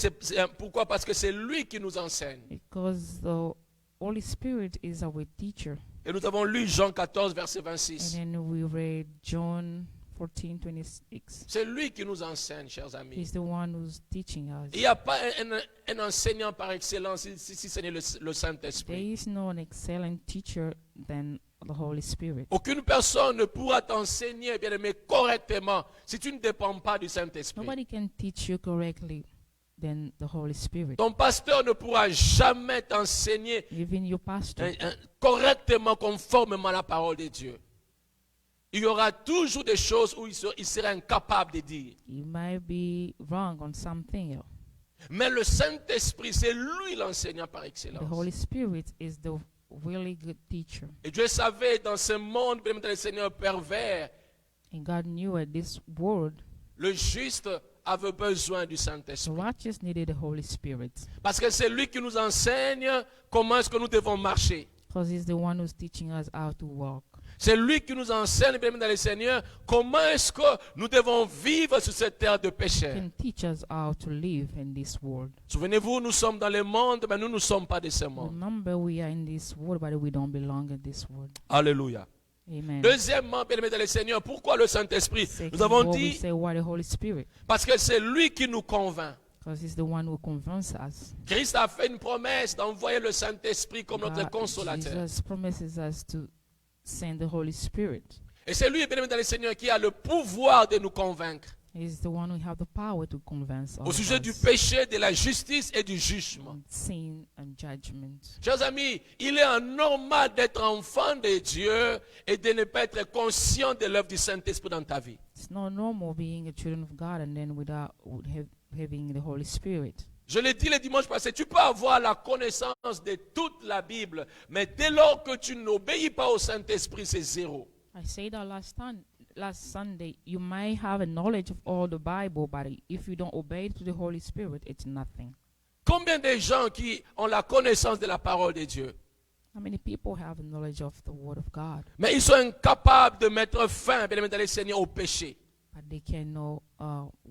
pourquoi? Parce que c'est lui qui nous enseigne. Because the Holy Spirit is our teacher. Et nous avons lu Jean 14, verset And 26. then we read John 14:26. C'est lui qui nous enseigne, chers amis. He's the one who's teaching us. Il n'y a pas un enseignant par excellence si ce n'est le There Saint-Esprit. is no an excellent teacher than the Holy Spirit. Aucune personne ne pourra t'enseigner, bien aimé, correctement si tu ne dépends pas du Saint-Esprit. Nobody can teach you correctly than the Holy Spirit. Ton pasteur ne pourra jamais t'enseigner Even your pastor. correctement, conformément à la parole de Dieu. Il y aura toujours des choses où il sera incapable de dire. You might be wrong on something. Mais le Saint-Esprit, c'est lui l'enseignant par The excellence. Holy Spirit is the really good teacher. Et Dieu savait, dans ce monde, bien aimé, le Seigneur pervers, And God knew at this world, le juste avait besoin du the Saint-Esprit. righteous needed the Holy Spirit. Parce que c'est lui qui nous enseigne comment est-ce que nous devons marcher. Because He's the one who's teaching us how to walk. C'est lui qui nous enseigne, bien aimé dans le Seigneur, comment est-ce que nous devons vivre sur cette terre de He péché. can teach us how to live in this world. Souvenez-vous, nous sommes dans le monde, mais nous ne sommes pas de ce monde. Remember, we are in this world, but we don't belong in this world. Alléluia. Amen. Deuxièmement, bien aimé dans le Seigneur, pourquoi le Saint-Esprit? Nous avons Second, we dit, say why the Holy Spirit, parce que c'est lui qui nous convainc. because He's the one who convinces us. Christ a fait une promesse d'envoyer le Saint-Esprit comme notre God, consolateur. Jesus promises us to send the Holy Spirit. Et c'est lui, bien aimé dans le Seigneur, qui a le pouvoir de nous convaincre He's the one who have the power to convince au us sujet du péché, de la justice et du jugement. on sin and judgment. Chers amis, il est anormal d'être enfant de Dieu et de ne pas être conscient de l'œuvre du Saint-Esprit dans ta vie. It's not normal being a children of God and then without having the Holy Spirit. Je l'ai dit le dimanche passé, tu peux avoir la connaissance de toute la Bible, mais dès lors que tu n'obéis pas au Saint-Esprit, c'est zéro. I said that last Sunday, you might have a knowledge of all the Bible, but if you don't obey to the Holy Spirit, it's nothing. Combien de gens qui ont la connaissance de la parole de Dieu, How many people have a knowledge of the Word of God, mais ils sont incapables de mettre fin, bien aimé dans le Seigneur, au péché? but they cannot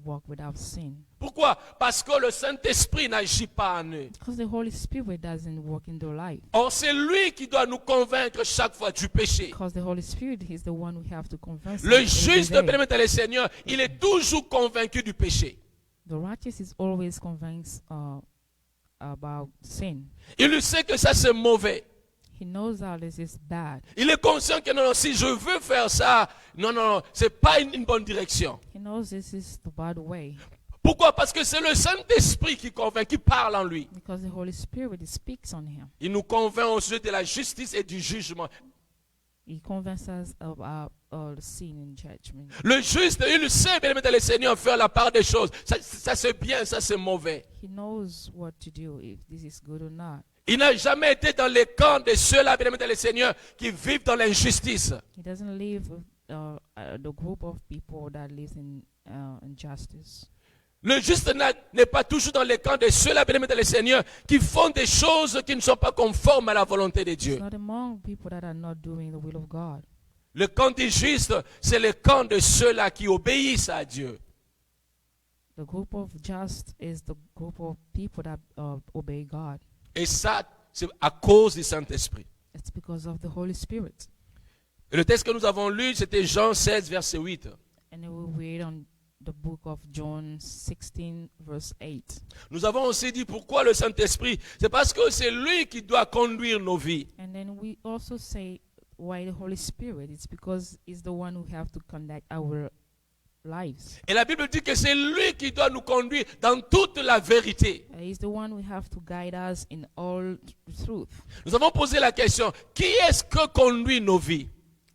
walk without sin? Pourquoi? Parce que le Saint-Esprit n'agit pas en eux. Because the Holy Spirit doesn't work in their life. Or, c'est lui qui doit nous convaincre chaque fois du péché. Because the Holy Spirit is the one we have to convince. Le us every juste, day. bien aimé dans le Seigneur, il est toujours convaincu du péché. The righteous is always convinced about sin. Il sait que ça c'est mauvais. He knows that this is bad. Il est conscient que non, si je veux faire ça, non, c'est pas une bonne direction. He knows this is the bad way. Pourquoi? Parce que c'est le Saint-Esprit qui convainc, qui parle en lui. Because the Holy Spirit speaks on him. Il nous convainc au sujet de la justice et du jugement. He convinces us about the sin and judgment. Le juste, il sait, bien aimé dans le Seigneur, faire la part des choses. Ça c'est bien, ça c'est mauvais. He knows what to do, if this is good or not. Il n'a jamais été dans les camps de ceux-là, bien aimé dans le Seigneur, qui vivent dans l'injustice. He doesn't live with the group of people that lives in injustice. Le juste n'est pas toujours dans les camps de ceux-là, bien aimé dans le Seigneur, qui font des choses qui ne sont pas conformes à la volonté de It's Dieu. not among people that are not doing the will of God. Le camp des justes, c'est le camp de ceux-là qui obéissent à Dieu. The group of just is the group of people that obey God. Et ça, c'est à cause du Saint-Esprit. It's because of the Holy Spirit. Et le texte que nous avons lu, c'était Jean 16, verset 8. And then we read on the book of John 16, verse 8. Nous avons aussi dit pourquoi le Saint-Esprit. C'est parce que c'est lui qui doit conduire nos vies. And then we also say why the Holy Spirit. It's because he's the one who have to conduct our lives. Et la Bible dit que c'est lui qui doit nous conduire dans toute la vérité. He's the one who have to guide us in all truth. Nous avons posé la question, qui est-ce que conduit nos vies?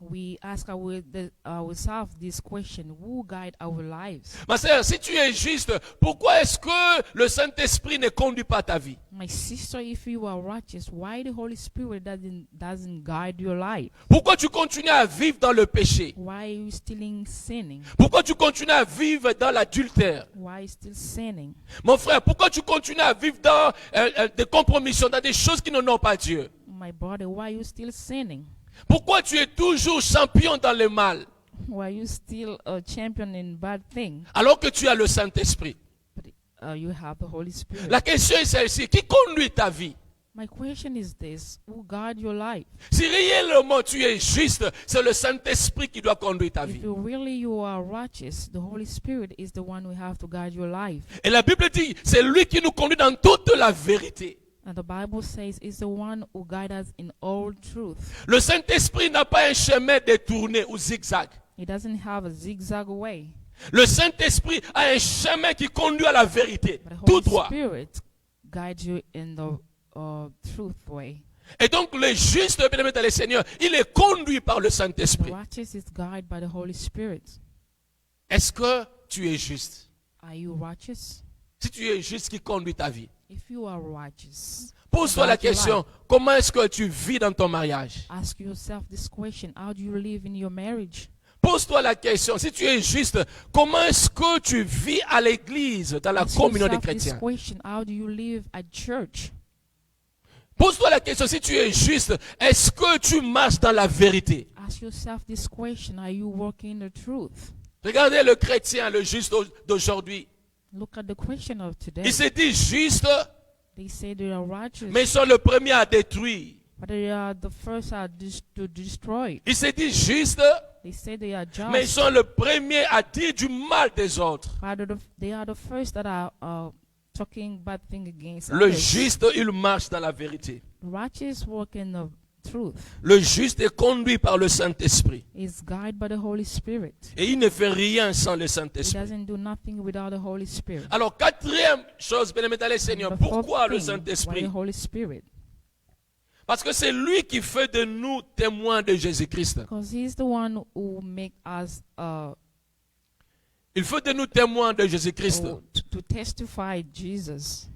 We ask ourselves this question: who guide our lives? Ma sœur, si tu es juste, pourquoi est-ce que le Saint-Esprit ne conduit pas ta vie? My sister, if you are righteous, why the Holy Spirit doesn't guide your life? Pourquoi tu continues à vivre dans le péché? Why are you still in sinning? Pourquoi tu continues à vivre dans l'adultère? Why are you still sinning? Mon frère, pourquoi tu continues à vivre dans des compromissions, dans des choses qui n'honorent pas Dieu? My brother, why are you still sinning? Pourquoi tu es toujours champion dans le mal, Why are you still a champion in bad things? alors que tu as le Saint-Esprit? But you have the Holy Spirit. La question est celle-ci, qui conduit ta vie? My question is this: who guide your life? Si réellement tu es juste, c'est le Saint-Esprit qui doit conduire ta vie. If you are righteous, the Holy Spirit is the one who have to guide your life. Et la Bible dit, c'est lui qui nous conduit dans toute la vérité. And the Bible says it's the one who guides us in all truth. Le Saint-Esprit n'a pas un chemin détourné ou zigzag. He doesn't have a zigzag way. Le Saint-Esprit a un chemin qui conduit à la vérité, But the tout Holy droit. Spirit guides you in the truth way. Et donc le juste, bien-aimé dans le Seigneur, il est conduit par le The Saint-Esprit. righteous is guided by the Holy Spirit. Est-ce que tu es juste? Are you righteous? Si tu es juste, qui conduit ta vie? If you are righteous, Pose-toi la guide your question, life. comment est-ce que tu vis dans ton mariage? Ask yourself this question: how do you live in your marriage? Pose-toi la question, si tu es juste, comment est-ce que tu vis à l'église, dans la Ask communion des yourself this chrétiens? question: how do you live at church? Pose-toi la question, si tu es juste, est-ce que tu marches dans la vérité? Ask yourself this question: are you walking in the truth? Regardez le chrétien, le juste d'aujourd'hui. Look at the Christian of today. Il se dit juste, They say they are righteous, mais ils sont le premier à détruire. but they are the first to destroy. Il se dit juste, They say they are mais ils just, sont le premier à dire du mal des autres. but they are the first that are talking bad thing against Le others. juste, il marche dans la vérité. Righteous walk in the truth. Le juste est conduit par le Saint-Esprit. Is guided by the Holy Spirit. Et il ne fait rien sans le He Saint-Esprit. doesn't do nothing without the Holy Spirit. Alors, quatrième chose, bien-aimé dans le Seigneur, The fourth pourquoi le thing, why Saint-Esprit? the Holy Spirit? Parce que c'est lui qui fait de nous témoins de Jésus-Christ. Because He's the one who make us Il fait de nous témoins de Jésus-Christ. to testify Jesus.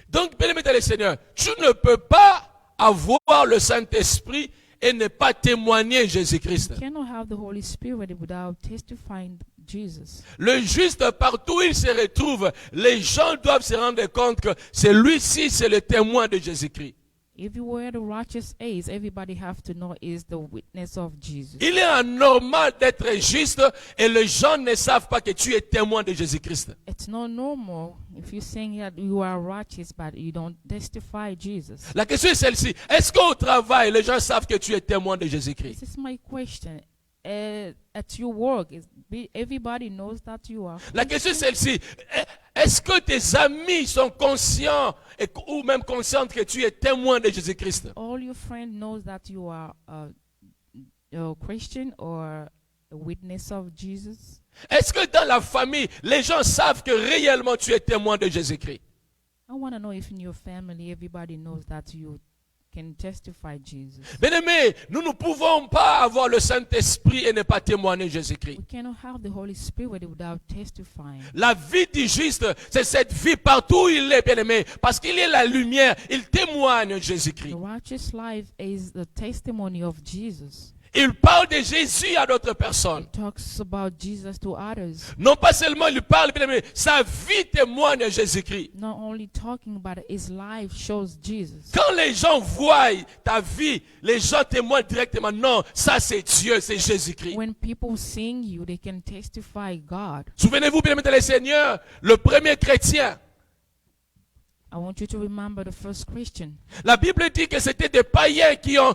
Donc, bien-aimé dans le Seigneur, tu ne peux pas avoir le Saint-Esprit et ne pas témoigner Jésus-Christ. You cannot have the Holy Spirit without testifying Jesus. Le juste, partout où il se retrouve, les gens doivent se rendre compte que celui-ci, c'est le témoin de Jésus-Christ. Everywhere the righteous is, everybody have to know is the witness of Jesus. Il est anormal d'être juste et les gens ne savent pas que tu es témoin de Jésus-Christ. It's not normal if you're saying that you are righteous but you don't testify Jesus. La question est celle-ci. Est-ce qu'au travail, les gens savent que tu es témoin de Jésus-Christ? This is my question. At your work, everybody knows that you are. La question est celle-ci. Est-ce que tes amis sont conscients ou même conscientes que tu es témoin de Jésus-Christ? All your friends knows that you are a Christian or a witness of Jesus. Est-ce que dans la famille, les gens savent que réellement tu es témoin de Jésus-Christ? I want to know if in your family everybody knows that you can testify Jesus. Bien-aimés, nous ne pouvons pas avoir le Saint-Esprit et ne pas témoigner Jésus-Christ. We cannot have the Holy Spirit without testifying. La vie du juste, c'est cette vie partout où il est, bien-aimé, parce qu'il est la lumière, il témoigne The Jésus-Christ. righteous life is the testimony of Jesus. Il parle de Jésus à d'autres personnes. Talks about Jesus to others. Non pas seulement il parle, mais sa vie témoigne de Jésus-Christ. Not only talking about it, his life shows Jesus. Quand les gens voient ta vie, les gens témoignent directement. Non, ça c'est Dieu, c'est Jésus-Christ. When people sing you, they can testify God. Souvenez-vous, bien aimés dans le Seigneur, le premier chrétien. I want you to remember the first Christian. La Bible dit que c'était des païens qui ont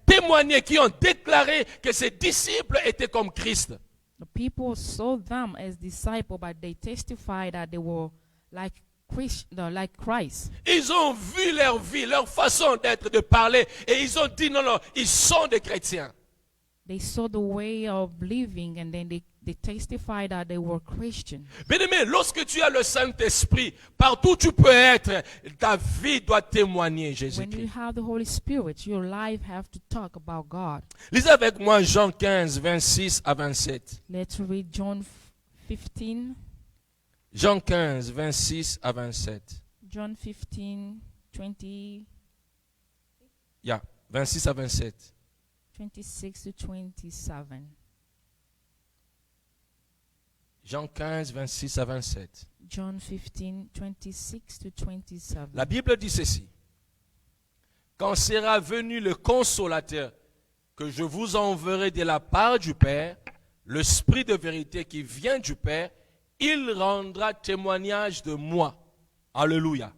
témoigné, qui ont déclaré que ses disciples étaient comme Christ. The people saw them as disciples, but they testified that they were like Christ. Ils ont vu leur vie, leur façon d'être, de parler, et ils ont dit non, non, ils sont des chrétiens. They saw the way of living, and then they testified that they were Christian. Bien-aimé, lorsque tu as le Saint-Esprit, partout où tu peux être, ta vie doit témoigner When you Jésus-Christ. have the Holy Spirit, your life have to talk about God. Lisez avec moi Jean 15, 26 à 27. Let's read John 15. Jean 15, 26 à 27. John 15, 20, Yeah, 26 à 27. 26 to 27. Jean 15, 26 à 27. John 15, 26 to 27. La Bible dit ceci. Quand sera venu le consolateur que je vous enverrai de la part du Père, l'Esprit de vérité qui vient du Père, il rendra témoignage de moi. Alléluia.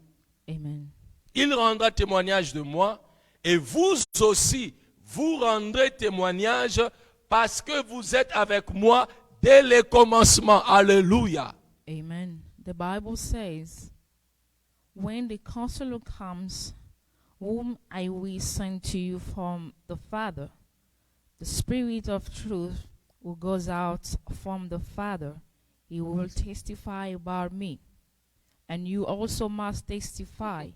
Amen. Il rendra témoignage de moi et vous aussi, vous rendrez témoignage parce que vous êtes avec moi dès le commencement. Alléluia. Amen. The Bible says, when the Counselor comes, whom I will send to you from the Father, the Spirit of truth who goes out from the Father, he will testify about me. And you also must testify,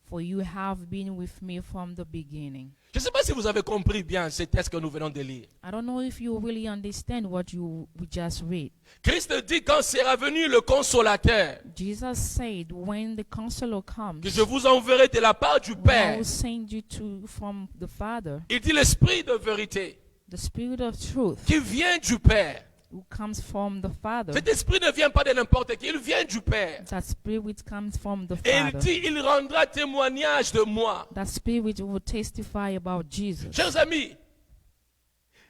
for you have been with me from the beginning. Je ne sais pas si vous avez compris bien ce texte que nous venons de lire. I don't know if you really understand what we just read. Christ dit quand sera venu le consolateur, Jesus said, when the Counselor comes, que je vous enverrai de la part du I Père. will send you to from the Father, Il dit l'Esprit de vérité the Spirit of truth qui vient du Père. who comes from the Father. Cet esprit ne vient pas de n'importe qui, il vient du Père. That Spirit comes from the Et il Father. dit, il rendra témoignage de moi. That Spirit will testify about Jesus. Chers amis,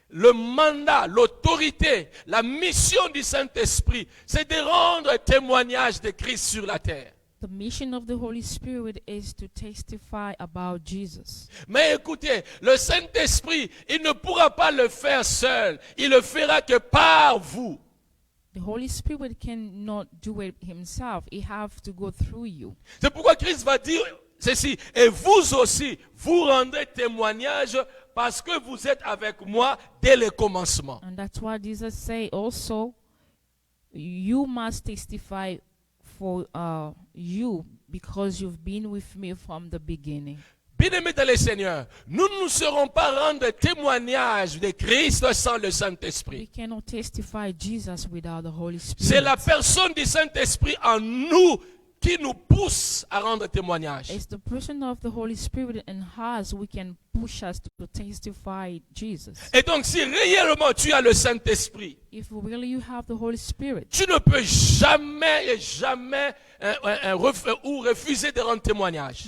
le mandat, l'autorité, la mission du Saint-Esprit, c'est de rendre témoignage de Christ sur la terre. The mission of the Holy Spirit is to testify about Jesus. Mais écoutez, le Saint-Esprit, il ne pourra pas le faire seul. Il le fera que par vous. The Holy Spirit cannot do it himself. He have to go through you. C'est pourquoi Christ va dire ceci. Et vous aussi, vous rendrez témoignage parce que vous êtes avec moi dès le commencement. And that's why Jesus say also, you must testify for you because you've been with me from the beginning. Bien-aimés dans le Seigneur, nous ne serons pas rendre témoignage de Christ sans le We Saint-Esprit. cannot testify Jesus without the Holy C'est Spirit. la personne du Saint-Esprit en nous qui nous pousse à rendre témoignage. It's the person of the Holy Spirit in us we can push us to testify Jesus. Et donc, si réellement tu as le Saint-Esprit, If really you have the Holy Spirit, tu ne peux jamais et jamais refuser de rendre témoignage.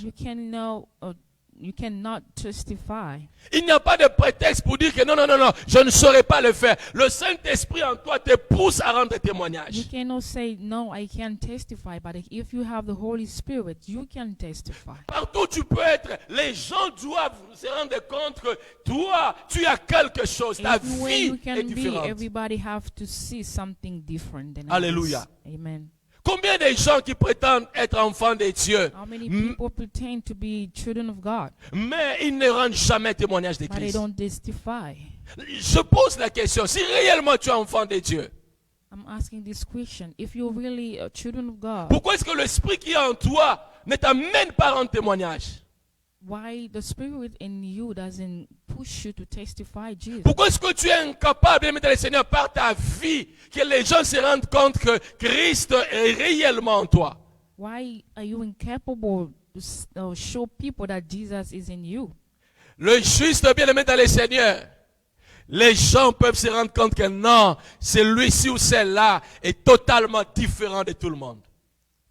you cannot testify. Il n'y a pas de prétexte pour dire que non, non, non, non, je ne saurais pas le faire. Le Saint-Esprit en toi te pousse à rendre You témoignage. cannot say no, I can't testify, but if you have the Holy Spirit, you can testify. Partout où tu peux être, les gens doivent se rendre compte que toi, tu as quelque chose. Ta Everywhere vie you est can be, différente. everybody have to see something different than Alléluia. others. Amen. Combien de gens qui prétendent être enfants de Dieu, How many people pretend to be children of God, mais ils ne rendent jamais témoignage de but they Christ? don't testify? Je pose la question, si réellement tu es enfant de Dieu, I'm asking this question. If you're really children of God, pourquoi est-ce que l'esprit qui est en toi ne t'amène pas à rendre témoignage? why the Spirit in you doesn't push you to testify Jesus? Pourquoi est-ce que tu es incapable de mettre le Seigneur par ta vie, que les gens se rendent compte que Christ est réellement en toi? Why are you incapable to show people that Jesus is in you? Le juste bien-aimé dans le Seigneur, les gens peuvent se rendre compte que non, celui-ci ou celle-là est totalement différent de tout le monde.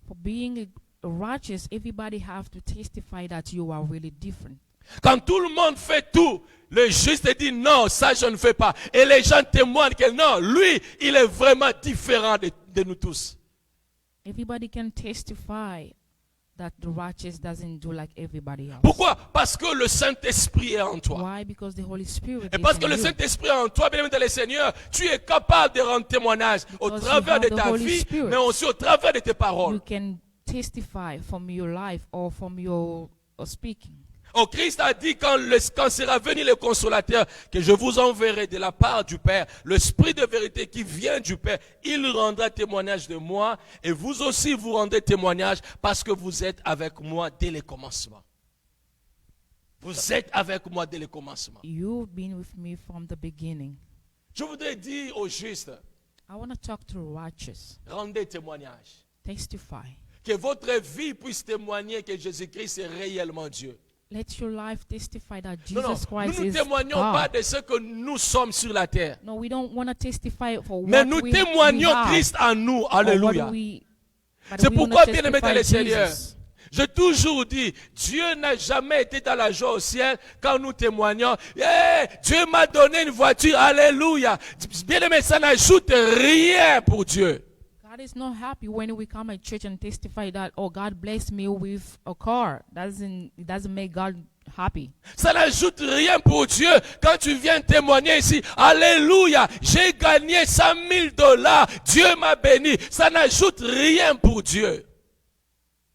For being righteous, everybody have to testify that you are really different. Quand tout le monde fait tout, le juste dit non, ça je ne fais pas. Et les gens témoignent que non, lui, il est vraiment différent de nous tous. Everybody can testify that the righteous doesn't do like everybody else. Pourquoi? Parce que le Saint-Esprit est en toi. Why? Because the Holy Spirit Et is parce que in le you. Saint-Esprit est en toi, bien aimé le Seigneur, tu es capable de rendre témoignage au Because you travers have de the ta Holy vie, Spirit. mais aussi au travers de tes You paroles. can testify from your life or from your speaking. Oh, Christ a dit quand sera venu le consolateur, que je vous enverrai de la part du Père, l'Esprit de vérité qui vient du Père, il rendra témoignage de moi, et vous aussi vous rendez témoignage parce que vous êtes avec moi dès le commencement. Vous êtes avec moi dès le commencement. You've been with me from the beginning. Je voudrais dire aux justes, I want to talk to the righteous. rendez témoignage. Testify. Que votre vie puisse témoigner que Jésus-Christ est réellement Dieu. Let your life testify that Non, non, Jesus nous Christ ne is témoignons pas God. de ce que nous sommes sur la terre. No, we don't want to testify for Mais what nous we témoignons have Christ en nous. or Alléluia. what we, but C'est we wanna pourquoi, bien-aimé dans testify le Seigneur, Jesus. j'ai toujours dit, Dieu n'a jamais été dans la joie au ciel quand nous témoignons. Hey, Dieu m'a donné une voiture. Alléluia. Bien-aimé, ça n'ajoute rien pour Dieu. God is not happy when we come at church and testify that, oh, God blessed me with a car. It doesn't make God happy. Ça n'ajoute rien pour Dieu quand tu viens témoigner ici. Alléluia, j'ai gagné 100 000 $. Dieu m'a béni. Ça n'ajoute rien pour Dieu.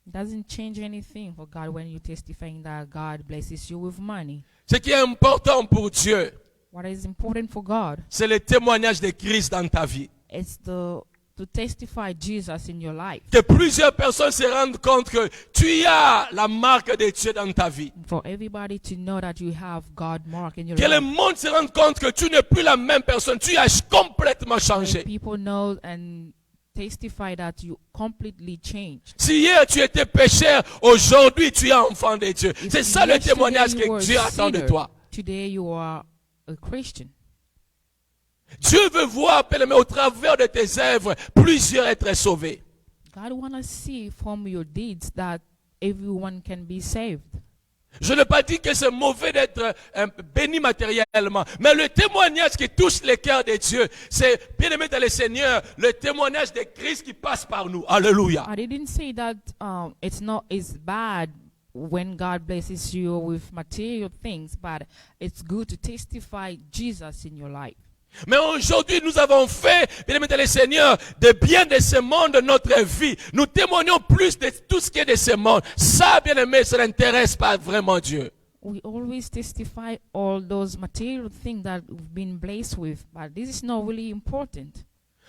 It doesn't change anything for God when you're testifying that God blesses you with money. Ce qui est important pour Dieu, What is important for God c'est le témoignage de Christ dans ta vie. is to testify Jesus in your life. Que plusieurs personnes se rendent compte que tu as la marque de Dieu dans ta vie. For everybody to know that you have God mark in your Que le life. monde se rende compte que tu n'es plus la même personne. Tu as complètement Let changé. people know and testify that you completely changed. Si hier tu étais pécheur, aujourd'hui tu es enfant de Dieu. If C'est ça le yesterday témoignage you que were Dieu a attend de sinner, toi. Today you are a Christian. Dieu veut voir, bien-aimé, au travers de tes œuvres, plusieurs être sauvés. God want to see from your deeds that everyone can be saved. Je n'ai pas dit que c'est mauvais d'être béni matériellement, mais le témoignage qui touche le cœur de Dieu, c'est, bien-aimé dans le Seigneur, le témoignage de Christ qui passe par nous. Alléluia. I didn't say that it's bad when God blesses you with material things, but it's good to testify Jesus in your life. Mais aujourd'hui, nous avons fait, bien-aimé dans le Seigneur, de bien de ce monde notre vie. Nous témoignons plus de tout ce qui est de ce monde. Ça, bien-aimé, ça n'intéresse pas vraiment Dieu. We always testify all those material things that we've been blessed with, but this is not really important.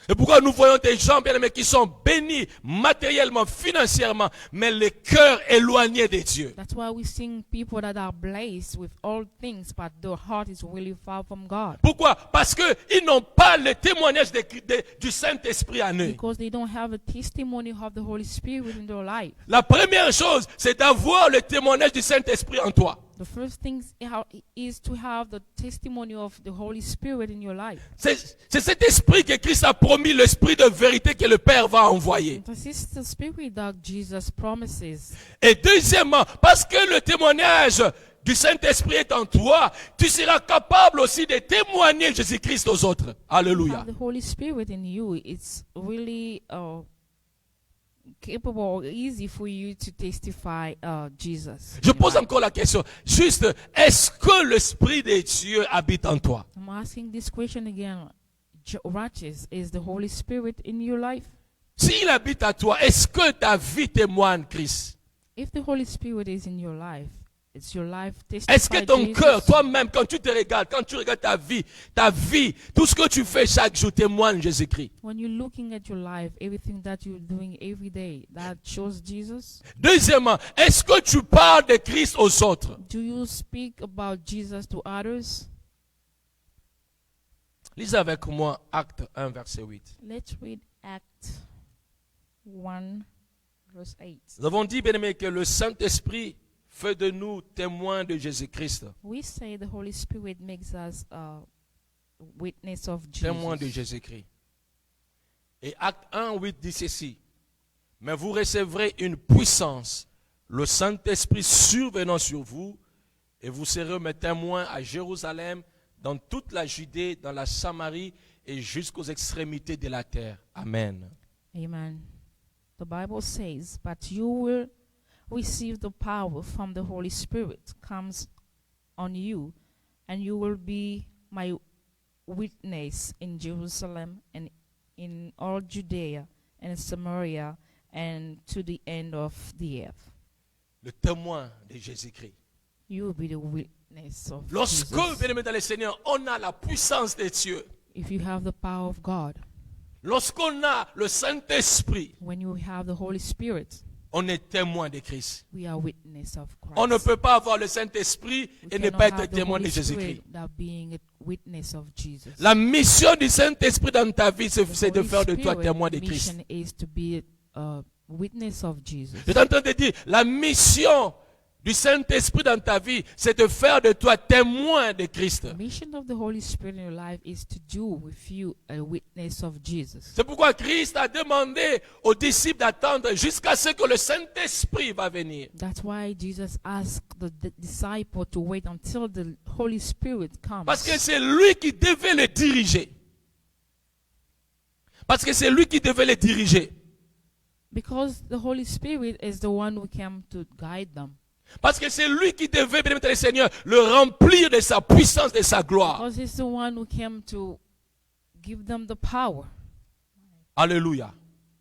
C'est pourquoi nous voyons des gens, bien-aimés, qui sont bénis matériellement, financièrement, mais le cœur éloigné de Dieu. That's why we see people that are blessed with all things, but their heart is really far from God. Pourquoi? Parce qu'ils n'ont pas le témoignage du Saint-Esprit en eux. Because they don't have a testimony of the Holy Spirit in their life. La première chose, c'est d'avoir le témoignage du Saint-Esprit en toi. The first thing is to have the testimony of the Holy Spirit in your life. C'est cet esprit que Christ a promis, l'esprit de vérité que le Père va envoyer. This is the spirit that Jesus promises. Et deuxièmement, parce que le témoignage du Saint-Esprit est en toi, tu seras capable aussi de témoigner Jésus-Christ aux autres. Alléluia. Have the Holy Spirit in you. It's really capable, easy for you to testify Jesus. Je in pose life. encore la question. Juste, est-ce que l'Esprit de Dieu habite en toi? I'm asking this question again. Righteous, is the Holy Spirit in your life? S'il habite en toi, est-ce que ta vie témoigne Christ? If the Holy Spirit is in your life, it's your life Est-ce que testify ton Jesus. cœur, toi-même, quand tu te regardes, quand tu regardes ta vie, tout ce que tu fais chaque jour témoigne Jésus-Christ? When you're looking at your life, everything that you're doing every day, that shows Jesus. Deuxièmement, est-ce que tu parles de Christ aux autres? Do you speak about Jesus to others? Lisez avec moi Acte 1, verset 8. Let's read Acts 1, verse 8. Nous avons dit, bien-aimé, que le Saint-Esprit fait de nous témoins de Jésus-Christ. We say the Holy Spirit makes us witness of témoin de Jesus. Jésus-Christ. Et Acte 1, 8 dit ceci. Mais vous recevrez une puissance, le Saint-Esprit survenant sur vous, et vous serez mes témoins à Jérusalem, dans toute la Judée, dans la Samarie et jusqu'aux extrémités de la terre. Amen. Amen. The Bible says, but you will receive the power from the Holy Spirit comes on you, and you will be my witness in Jerusalem and in all Judea and Samaria and to the end of the earth. Le témoin de Jésus-Christ. You will be the witness of Lorsque, Jesus. bien-aimés dans le Seigneur, on a la puissance de Dieu, If you have the power of God, lorsqu'on a le Saint-Esprit, when you have the Holy Spirit, on est témoin de Christ. we are witness of Christ. On ne peut pas avoir le Saint-Esprit We et ne cannot pas être have the témoin de Holy Jésus-Christ. Spirit without being a witness of Jesus. La mission du Saint-Esprit dans ta vie, c'est de Holy faire de toi Spirit témoin de Christ. mission is to be a witness of Jesus. Je suis en train de dire, la mission du Saint-Esprit dans ta vie, c'est de faire de toi témoin de Christ. The mission of the Holy Spirit in your life is to do with you a witness of Jesus. C'est pourquoi Christ a demandé aux disciples d'attendre jusqu'à ce que le Saint-Esprit va venir. That's why Jesus asked the disciple to wait until the Holy Spirit comes. Parce que c'est lui qui devait les diriger. Parce que c'est lui qui devait les diriger. Because the Holy Spirit is the one who came to guide them. Parce que c'est lui qui devait, bien aimé le Seigneur, le remplir de sa puissance, de sa gloire. Because he's the one who came to give them the power. Alléluia.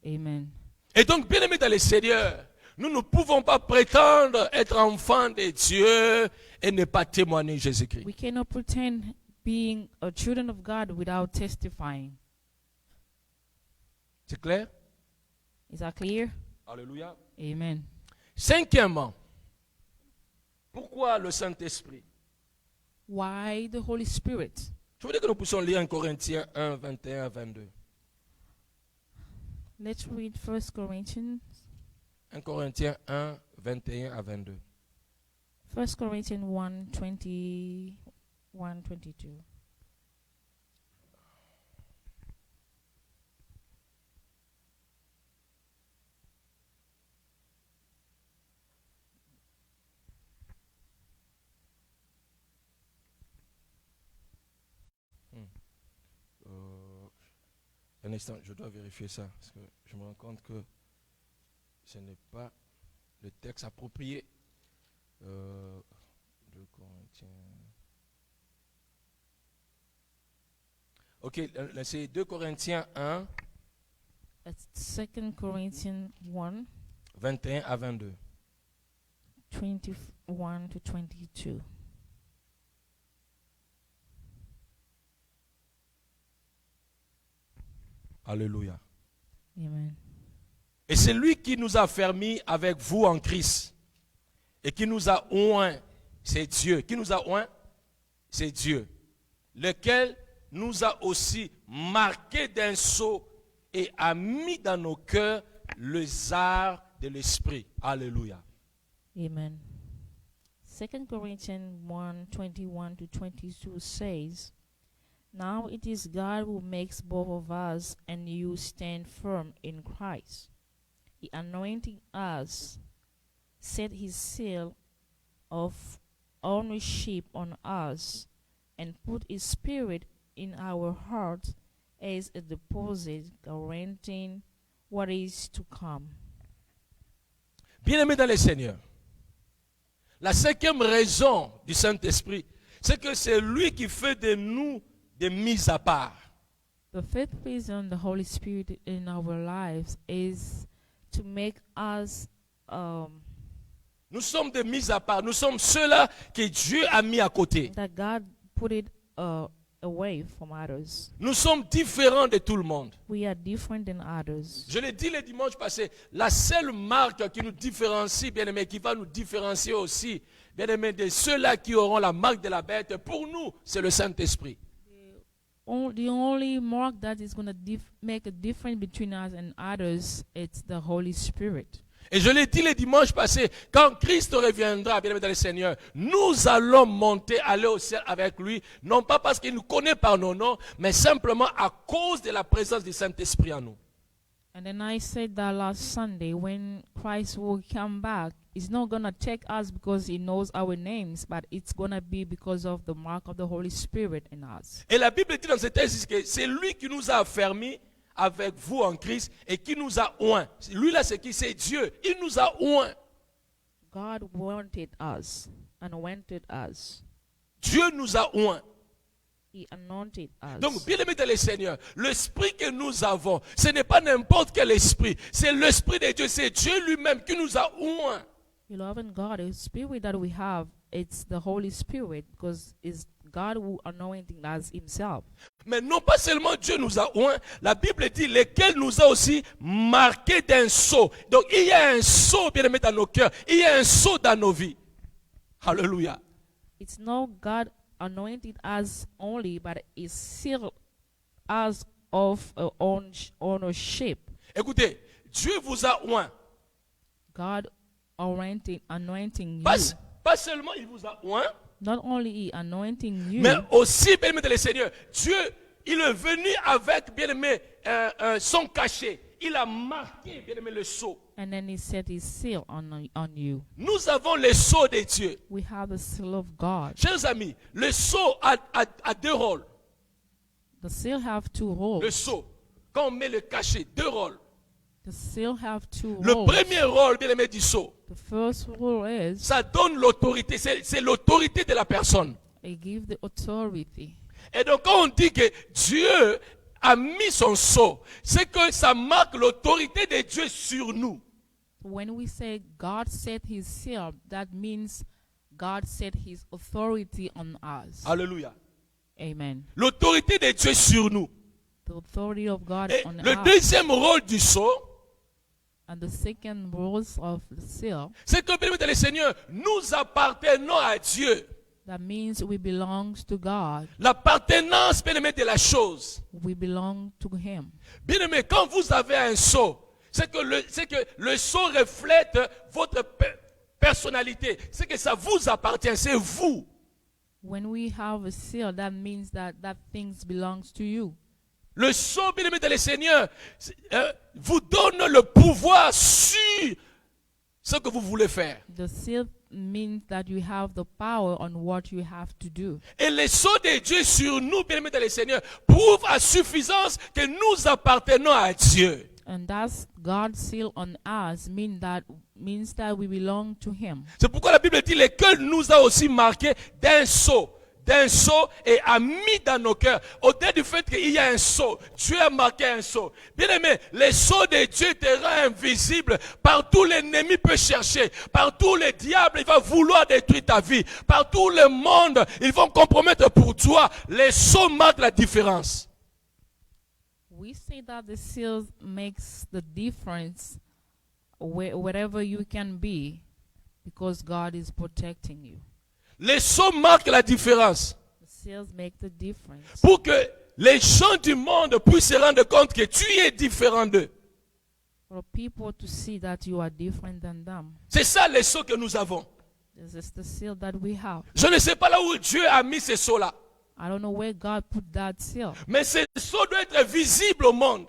Amen. Et donc, bien aimé dans le Seigneur, nous ne pouvons pas prétendre être enfants de Dieu et ne pas témoigner Jésus-Christ. We cannot pretend being a children of God without testifying. C'est clair? Is that clear? Alléluia. Amen. Cinquièmement, pourquoi le Saint-Esprit? Why the Holy Spirit? Je voudrais que nous puissions lire en Corinthiens 1, 21 à 22. Let's read 1 Corinthians. 1 Corinthiens 1, 21 à 22. 1 Corinthians 1, 21, 22. Un instant, je dois vérifier ça, parce que je me rends compte que ce n'est pas le texte approprié. 2 Corinthiens. Ok, c'est 2 Corinthiens 1, That's 2 Corinthians 1, 21 à 22. 21 to 22. Alléluia. Amen. Et c'est lui qui nous a fermis avec vous en Christ. Et qui nous a oint, c'est Dieu. Qui nous a oint? C'est Dieu. Lequel nous a aussi marqué d'un sceau et a mis dans nos cœurs les arts de l'esprit. Alléluia. Amen. 2 Corinthians 1, 21 to 22 says, Now it is God who makes both of us and you stand firm in Christ. He anointing us, set his seal of ownership on us, and put his spirit in our hearts as a deposit guaranteeing what is to come. Bien-aimés dans le Seigneur, la cinquième raison du Saint-Esprit, c'est que c'est lui qui fait de nous des mises à part. The fifth reason the Holy Spirit in our lives is to make us Nous sommes des mises à part. Nous sommes ceux-là que Dieu a mis à côté. that God put it away from others. Nous sommes différents de tout le monde. We are different than others. Je l'ai dit le dimanche passé, la seule marque qui nous différencie, bien-aimés, qui va nous différencier aussi, bien-aimés, de ceux-là qui auront la marque de la bête, pour nous, c'est le Saint-Esprit. The only mark that is going to make a difference between us and others, it's the Holy Spirit. Et je l'ai dit le dimanche passé, quand Christ reviendra, bien aimé dans le Seigneur, nous allons monter, aller au ciel avec lui, non pas parce qu'il nous connaît par nos noms, mais simplement à cause de la présence du Saint-Esprit en nous. And then I said that last Sunday, when Christ will come back, he's not going to take us because he knows our names, but it's going to be because of the mark of the Holy Spirit in us. Et la Bible dit dans ce texte que c'est lui qui nous a affermis avec vous en Christ et qui nous a oints. Lui là, c'est qui? C'est Dieu. Il nous a oints. God wanted us, anointed us. Dieu nous a oints. He anointed us. Donc, bien aimé dans le Seigneur, l'esprit que nous avons, ce n'est pas n'importe quel esprit. C'est l'esprit de Dieu. C'est Dieu lui-même qui nous a oints. Beloved God, the spirit that we have, it's the Holy Spirit because it's God who anointing us himself. Mais non pas seulement Dieu nous a oints, la Bible dit lequel nous a aussi marqué d'un sceau. Donc, il y a un sceau, bien aimé, dans nos cœurs. Il y a un sceau dans nos vies. Alléluia. It's not God anointed us only, but it sealed us of ownership. Écoutez, Dieu vous a oint. God anointing you. Pas seulement il vous a oint, Not only he anointing you, mais aussi, bien aimé dans le Seigneur, Dieu, il est venu avec, bien aimé, son cachet. Il a marqué, bien aimé, le sceau. and then he set his seal on you. Nous avons le sceau de Dieu. We have the seal of God. Chers amis, le sceau a deux rôles. The seal have two roles. Le sceau, quand on met le cachet, deux rôles. The seal have two Le roles. premier rôle, bien aimé, du sceau, The first role is ça donne l'autorité. C'est l'autorité de la personne. they give the authority. Et donc, quand on dit que Dieu a mis son sceau, c'est que ça marque l'autorité de Dieu sur nous. When we say God set his seal, that means God set his authority on us. Alléluia. Amen. L'autorité de Dieu sur nous. The authority of God Et on le us. deuxième rôle du sceau, And the second role of the seal, c'est que, bien aimé dans le Seigneur, nous appartenons à Dieu. that means we belong to God. L'appartenance, bien aimé, de la chose. We belong to him. Bien aimé, quand vous avez un sceau, c'est que le sceau reflète votre personnalité. C'est que ça vous appartient, c'est vous. When we have a seal, that means that things belongs to you. Le sceau, bien aimé dans le Seigneur, vous donne le pouvoir sur ce que vous voulez faire. The seal means that you have the power on what you have to do. Et le sceau de Dieu sur nous, bien aimé dans le Seigneur, prouve à suffisance que nous appartenons à Dieu. And that's God's seal on us means that we belong to him. C'est pourquoi la Bible dit lequel nous a aussi marqué d'un sceau et a mis dans nos cœurs. Au-delà du fait qu'il y a un sceau, Dieu a marqué un sceau. Bien aimé, le sceau de Dieu te rend invisible. Partout l'ennemi peut chercher. Partout le diable il va vouloir détruire ta vie. Partout le monde, ils vont compromettre pour toi. Le sceau marque la différence. We say that the seal makes the difference wherever you can be because God is protecting you. Le sceau marque la différence. The seals make the difference. Pour que les gens du monde puissent se rendre compte que tu es différent d'eux. For people to see that you are different than them. C'est ça le sceau que nous avons. This is the seal that we have. Je ne sais pas là où Dieu a mis ce sceau-là. I don't know where God put that seal, Mais ce sceau doit être visible au monde.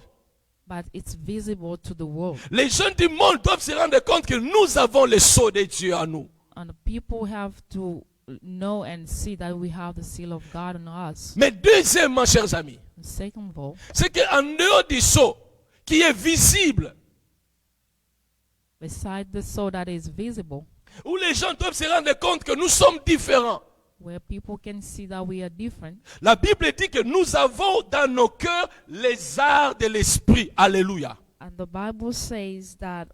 but it's visible to the world. Les gens du monde doivent se rendre compte que nous avons le sceau de Dieu en nous. And people have to know and see that we have the seal of God on us. Mais deuxièmement, chers amis, And second of all, c'est qu'en dehors du sceau qui est visible, beside the soul that is visible, où les gens doivent se rendre compte que nous sommes différents, where people can see that we are different, la Bible dit que nous avons dans nos cœurs les arts de l'esprit. Alléluia. and the Bible says that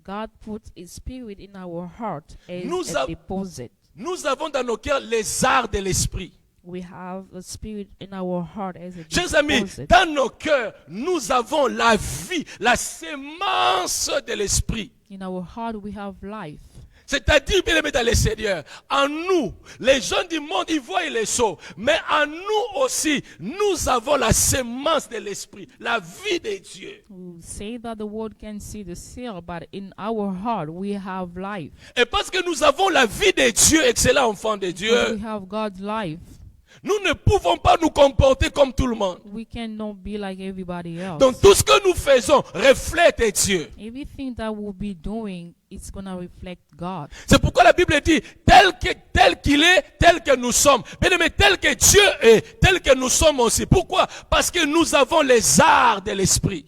God put his spirit in our heart as Nous a a- deposit. Nous avons dans nos cœurs les arts de l'esprit. We have the spirit in our heart as a Chers amis, deposit. dans nos cœurs, nous avons la vie, la sémence de l'esprit. In our heart we have life. C'est-à-dire, bien aimé dans le Seigneur, en nous, les gens du monde, ils voient les sauts. Mais en nous aussi, nous avons la sémence de l'Esprit, la vie de Dieu. We say that the world can see the seal, but in our heart we have life. Et parce que nous avons la vie de Dieu, excellent enfant de Because Dieu, we have God's life. nous ne pouvons pas nous comporter comme tout le monde. We cannot be like everybody else. Donc tout ce que nous faisons reflète Dieu. Everything that we'll be doing, it's going to reflect God. C'est pourquoi la Bible dit, tel qu'il est, tel que nous sommes. Bien aimé, tel que Dieu est, tel que nous sommes aussi. Pourquoi? Parce que nous avons les arts de l'esprit.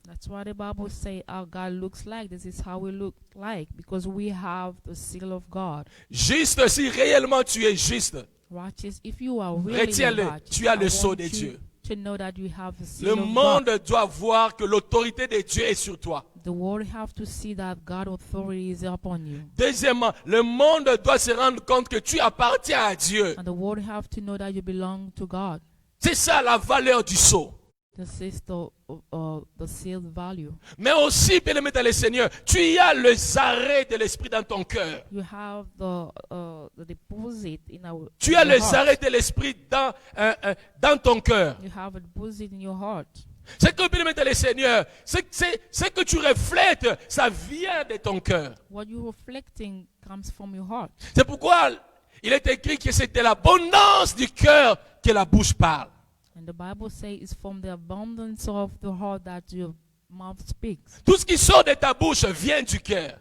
That's why the Bible says our God looks like. This is how we look like, because we have the seal of God. Juste, si réellement tu es juste, Righteous, if you are really retiens-le, righteous, tu as le I sceau want de you Dieu. to know that you have the seal Le of God. monde doit voir que l'autorité de Dieu est sur toi. The world have to see that God's authority is upon you. Deuxièmement, le monde doit se rendre compte que tu appartiens à Dieu. And the world have to know that you belong to God. C'est ça la valeur du sceau. This is the sealed value. Mais aussi, bien aimé dans le Seigneur, tu y as les arrêts de l'esprit dans ton cœur. You have the deposit in our. Tu as in your les heart. arrêts de l'esprit dans ton cœur. You have a deposit in your heart. C'est que, bien aimé dans le Seigneur, c'est que tu reflètes, ça vient de ton cœur. What you're reflecting comes from your heart. C'est pourquoi il est écrit que c'est de l'abondance du cœur que la bouche parle. And the Bible says it's from the abundance of the heart that your mouth speaks. Tout ce qui sort de ta bouche vient du cœur.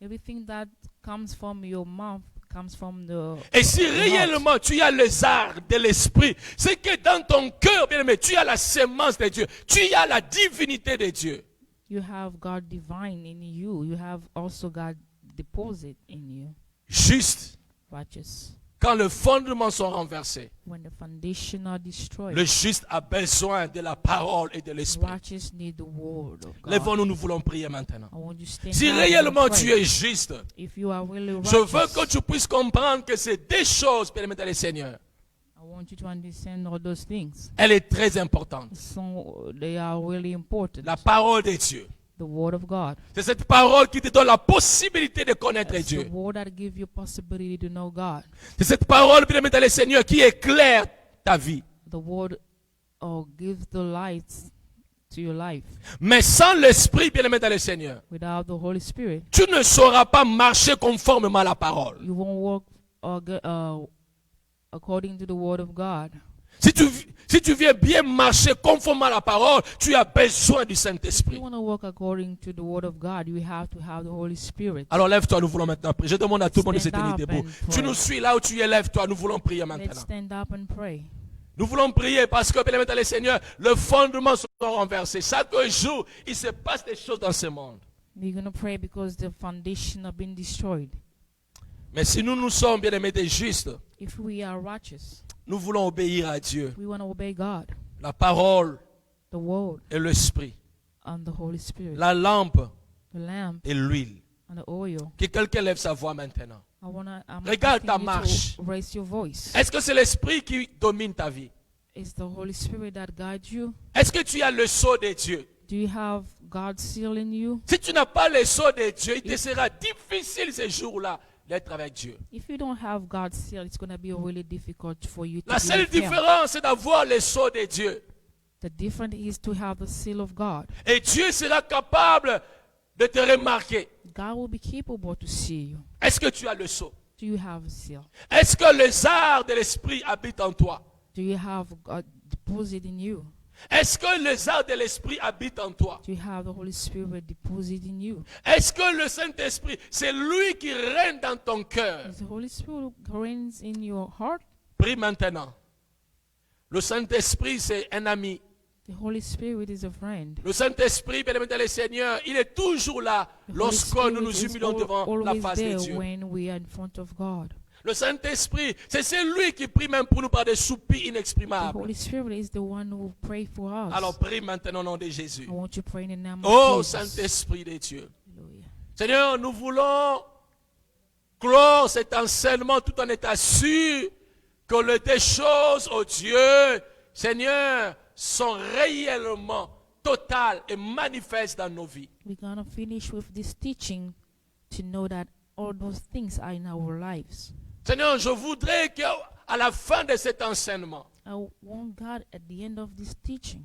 Everything that comes from your mouth comes from the. Et si the heart. réellement tu as les arts de l'esprit, c'est que dans ton cœur, bien aimé, tu as la sémence de Dieu. Tu as la divinité de Dieu. You have God divine in you. You have also God deposit in you. Juste, Righteous. quand les fondements sont renversés, When the foundation are destroyed, le juste a besoin de la parole et de l'esprit. righteous need the word of God. Lèvons-nous, nous voulons prier maintenant. I want you to stand Si up and réellement pray. tu es juste, If you are really je veux righteous, que tu puisses comprendre que ces deux choses, bien aimé dans le Seigneur, I want you to understand all those things. elle est très importante. So they are really important. La parole de Dieu. The word of God. C'est cette parole qui te donne la possibilité de connaître It's Dieu. the word that gives you possibility to know God. C'est cette parole, bien aimé dans le Seigneur, qui éclaire ta vie. The word gives the light to your life. Mais sans l'esprit, bien aimé dans le Seigneur, Without the Holy Spirit, tu ne sauras pas marcher conformément à la parole. you won't walk according to the word of God. Si tu viens bien marcher conformément à la parole, tu as besoin du If Saint-Esprit. you want to walk according to the word of God, you have to have the Holy Spirit. Alors lève-toi, nous voulons maintenant prier. Je demande à tout le monde de se Stand tenir up debout. and Tu pray. nous suis là où tu es, lève-toi, nous voulons prier Let's maintenant. stand up and pray. Nous voulons prier parce que, bien aimé dans le Seigneur, le fondement sont renversés. Chaque jour, il se passe des choses dans ce monde. We're going to pray because the foundation have been destroyed. Mais si nous sommes, bien aimés, des justes, If we are righteous, nous voulons obéir à Dieu. we want to obey God, La parole the word, et l'esprit. and the Holy Spirit, La lampe the lamp, et l'huile. and the oil. Que quelqu'un lève sa voix maintenant. I'm Regarde asking ta you marche. to raise your voice. Est-ce que c'est l'esprit qui domine ta vie? Is the Holy Spirit that guides you? Est-ce que tu as le sceau de Dieu? Do you have God's seal in you? Si tu n'as pas le sceau de Dieu, il te sera difficile ce jour-là d'être avec Dieu. If you don't have God's seal, it's going to be really difficult for you to La be seule with Him. différence, c'est d'avoir le sceau de Dieu. The difference is to have the seal of God. Et Dieu sera capable de te remarquer. God will be capable to see you. Est-ce que tu as le sceau? Do you have a seal? Est-ce que les arts de l'esprit habitent en toi? Do you have God deposit in you? Est-ce que les arts de l'esprit habitent en toi? Do you have the Holy Spirit deposit in you? Est-ce que le Saint-Esprit, c'est lui qui règne dans ton cœur? Is the Holy Spirit reigns in your heart? Prie maintenant. Le Saint-Esprit, c'est un ami. The Holy Spirit is a friend. Le Saint-Esprit, bien aimé dans le Seigneur, il est toujours là The Holy lorsque nous nous Spirit is humilions devant la always face de there Dieu. when we are in front of God. Le Saint-Esprit, c'est celui qui prie même pour nous par des soupirs The inexprimables. Holy Spirit is the one who pray for us. Alors prie maintenant au nom de Jésus. I want you to pray in the name Oh of Jesus. Saint-Esprit de Dieu. Hallelujah. Seigneur, nous voulons clore cet enseignement tout en étant sûr que les deux choses, oh Dieu, Seigneur, sont réellement totales et manifestes dans nos vies. We're going to finish with this teaching to know that all those things are in our lives. Seigneur, je voudrais qu'à la fin de cet enseignement, I want God at the end of this teaching,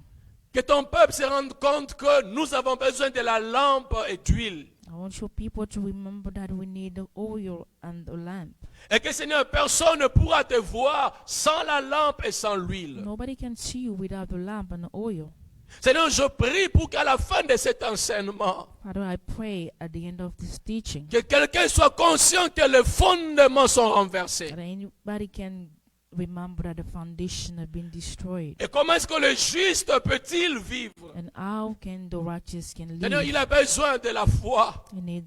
que ton peuple se rende compte que nous avons besoin de la lampe et d'huile. I want your people to remember that we need the oil and the lamp. Et que Seigneur, personne ne pourra te voir sans la lampe et sans l'huile. Nobody can see you without the lamp and the oil. Seigneur, je prie pour qu'à la fin de cet enseignement, Father, I pray at the end of this teaching que quelqu'un soit conscient que les fondements sont renversés. that anybody can remember that the foundation has been destroyed. Et comment est-ce que le juste peut-il vivre? And how can the righteous can Seigneur, il live? a besoin de la foi. You need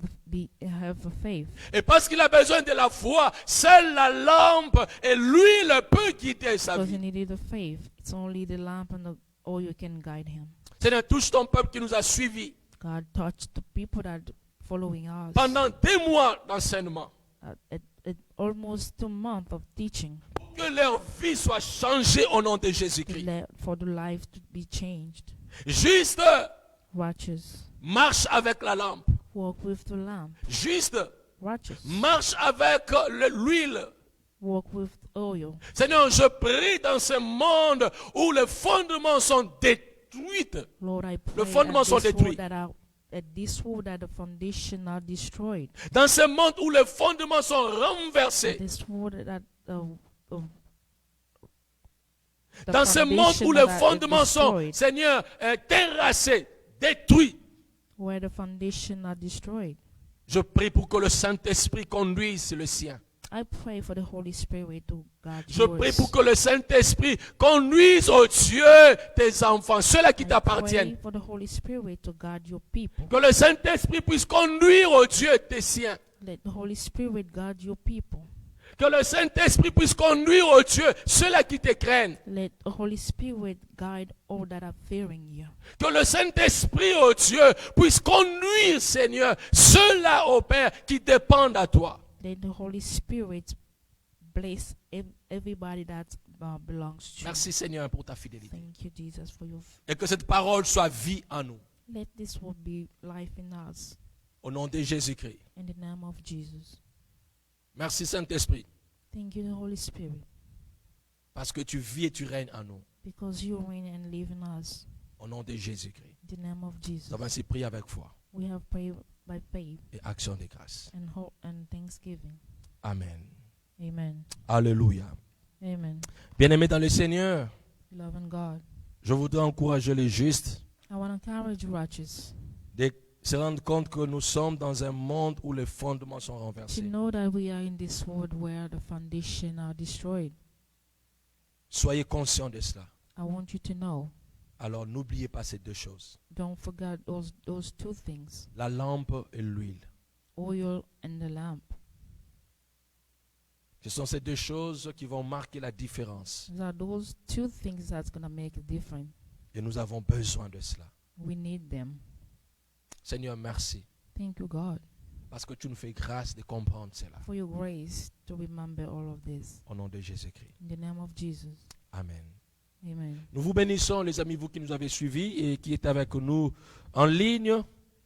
to have a faith. Et parce qu'il a besoin de la foi, seule la lampe et l'huile peut guider sa Because he vie. needed the faith. It's only the lamp and the oil can guide him. Seigneur, touche ton peuple qui nous a suivis God touched the people that following us pendant des mois d'enseignement. at almost 2 months of teaching Que leur vie soit changée au nom de Jésus-Christ. for the life to be changed. Juste, Righteous, marche avec la lampe. walk with the lamp. Juste, Righteous, marche avec l'huile. walk with oil. Seigneur, je prie dans ce monde où les fondements sont détruits. Lord, I pray fondement sont détruits. at this world that the foundation are destroyed. Dans ce monde où les fondements sont renversés. This world that the Dans ce monde foundation où that les are fondements sont, destroyed, Seigneur, terrassés, détruits. where the foundation are destroyed. Je prie pour que le Saint-Esprit conduise le sien. I pray for the Holy Spirit to guide Je prie yours. pour que le Saint-Esprit conduise aux dieux tes enfants, ceux-là qui I t'appartiennent. pray for the Holy Spirit to guide your people. Que le Saint-Esprit puisse conduire aux dieux tes siens. Let the Holy Spirit guide your people. Que le Saint-Esprit puisse conduire aux dieux ceux-là qui te craignent. Let the Holy Spirit guide all that are fearing you. Que le Saint-Esprit, ô Dieu, puisse conduire, Seigneur, ceux-là, ô Père, qui dépendent à toi. Let the Holy Spirit bless everybody that belongs to you. Merci, Seigneur, pour ta fidélité. Thank you, Jesus, for your. Et que cette parole soit vie en nous. Let this word be life in us. Au nom de Jésus-Christ. In the name of Jesus. Merci, Saint-Esprit, Thank you, the Holy Spirit, parce que tu vis et tu règnes en nous. because you reign and live in us. Au nom de Jésus-Christ. In the name of Jesus. Nous avons ainsi prié avec foi We have prayed by faith et action de grâce. and hope and thanksgiving. Amen. Amen. Alléluia. Amen. Bien-aimés dans le Seigneur, Love and God. je voudrais encourager les justes I want to encourage righteous de se rendre compte que nous sommes dans un monde où les fondements sont to renversés. know that we are in this world where the foundation are destroyed. Soyez conscients de cela. I want you to know. Alors n'oubliez pas ces deux choses. Don't forget those two things, La lampe et l'huile. oil and the lamp. Ce sont ces deux choses qui vont marquer la différence. Those are those two things that's going to make a difference. Et nous avons besoin de cela. We need them. Seigneur, merci. Thank you, God, Parce que tu nous fais grâce de comprendre cela. for your grace to remember all of this. Au nom de Jésus-Christ. In the name of Jesus. Amen. Amen. Nous vous bénissons, les amis, vous qui nous avez suivis et qui êtes avec nous en ligne.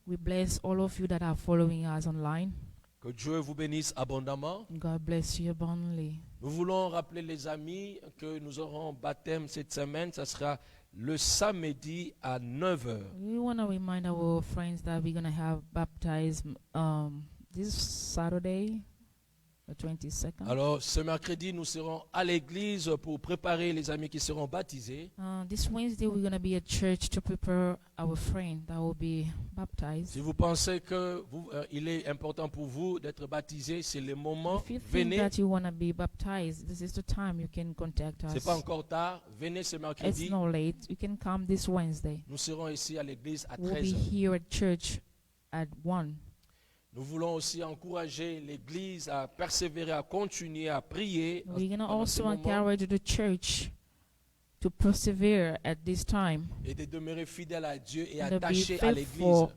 We bless all of you that are following us online. Que Dieu vous bénisse abondamment. God bless you abundantly. Nous voulons rappeler les amis que nous aurons baptême cette semaine. Ça sera le samedi à 9h. We want to remind our friends that we're going to have baptized this Saturday, the 22nd. Alors, ce mercredi, nous serons à l'église pour préparer les amis qui seront baptisés. This Wednesday, we're going to be at church to prepare our friend that will be baptized. Si vous pensez que il est important pour vous d'être baptisé, c'est le moment. If you think Venez. that you want to be baptized, this is the time you can contact C'est us. pas encore tard. Venez ce It's mercredi. not late. You can come this Wednesday. Nous serons ici à l'église à We'll be 13h. here at church at 1. Nous voulons aussi encourager l'église à persévérer, à continuer à prier. We're going to pendant ce also moment encourage the church to persevere at this time, et de demeurer fidèle à Dieu et and to be attaché à l'église. faithful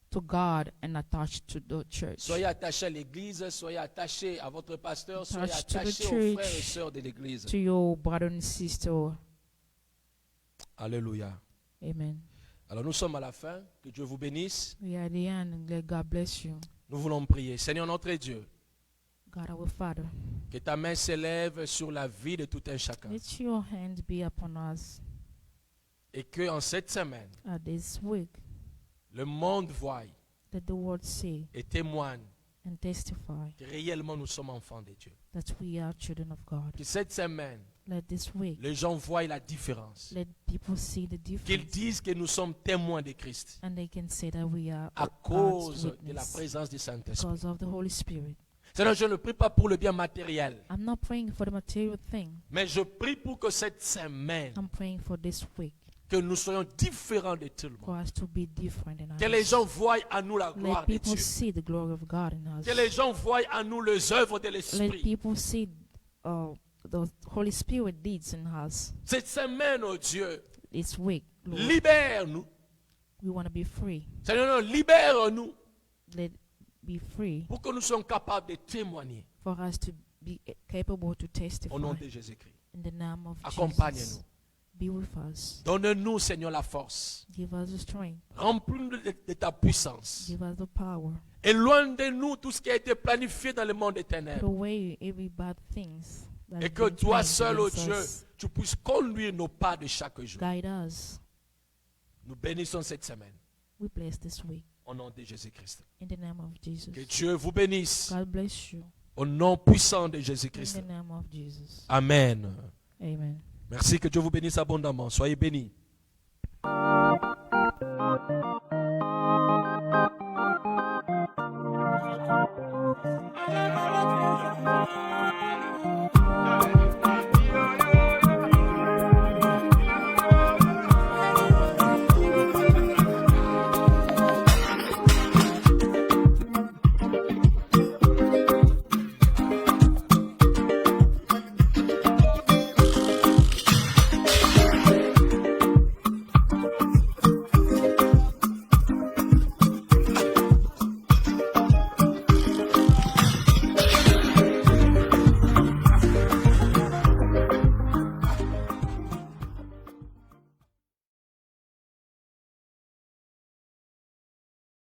to God and attached to the church. Soyez attachés à l'église, soyez attachés à votre pasteur, soyez Attached to the attachés aux church, frères et sœurs de l'église. To your brother and sister. Alléluia. Amen. Alors nous sommes à la fin. Que Dieu vous bénisse. We are at the end, and let God bless you. Nous voulons prier. Seigneur notre Dieu, God our Father, que ta main s'élève sur la vie de tout un chacun. let your hand be upon us Et que en cette semaine, this week, le monde voie that the world see et témoigne and testify que réellement nous sommes enfants de Dieu. that we are children of God. Que cette semaine, Let this week, les gens voient la différence. let people see the Qu'ils difference, disent que nous sommes témoins de Christ and they can say that we are à God's cause de la witness présence du Saint-Esprit. because of the Holy Spirit. Seigneur, je ne prie pas pour le bien matériel, I'm not praying for the material thing. mais je prie pour que cette semaine, I'm praying for this week que nous soyons différents de tout le for monde. us to be different in Que les us. gens voient en nous la Let gloire de people Dieu. see the glory of God in us. Que les gens voient en nous les œuvres de Let l'Esprit. people see the Holy Spirit deeds in us. Cette semaine, oh Dieu, This week, Lord, libère-nous. we want to be free. Seigneur, libère-nous Let be free pour que nous soyons capables de témoigner for us to be capable to au testify nom de Jésus-Christ. in the name of Accompagne-nous. Jesus. Be with us. Donne-nous, Seigneur, la force. Give us the strength. Remplis-nous de ta puissance. Give us the power. Éloigne de nous tout ce qui a été planifié dans le monde des Put ténèbres. away every bad things that Et has que been toi planned seul, oh against Dieu, us. tu puisses conduire nos pas de chaque jour. Guide us. Nous bénissons cette semaine We bless this week au nom de Jésus-Christ. in the name of Jesus. Que Dieu vous bénisse God bless you au nom puissant de in Jésus-Christ. the name of Jesus. Amen. Amen. Merci, que Dieu vous bénisse abondamment. Soyez bénis. Thank you.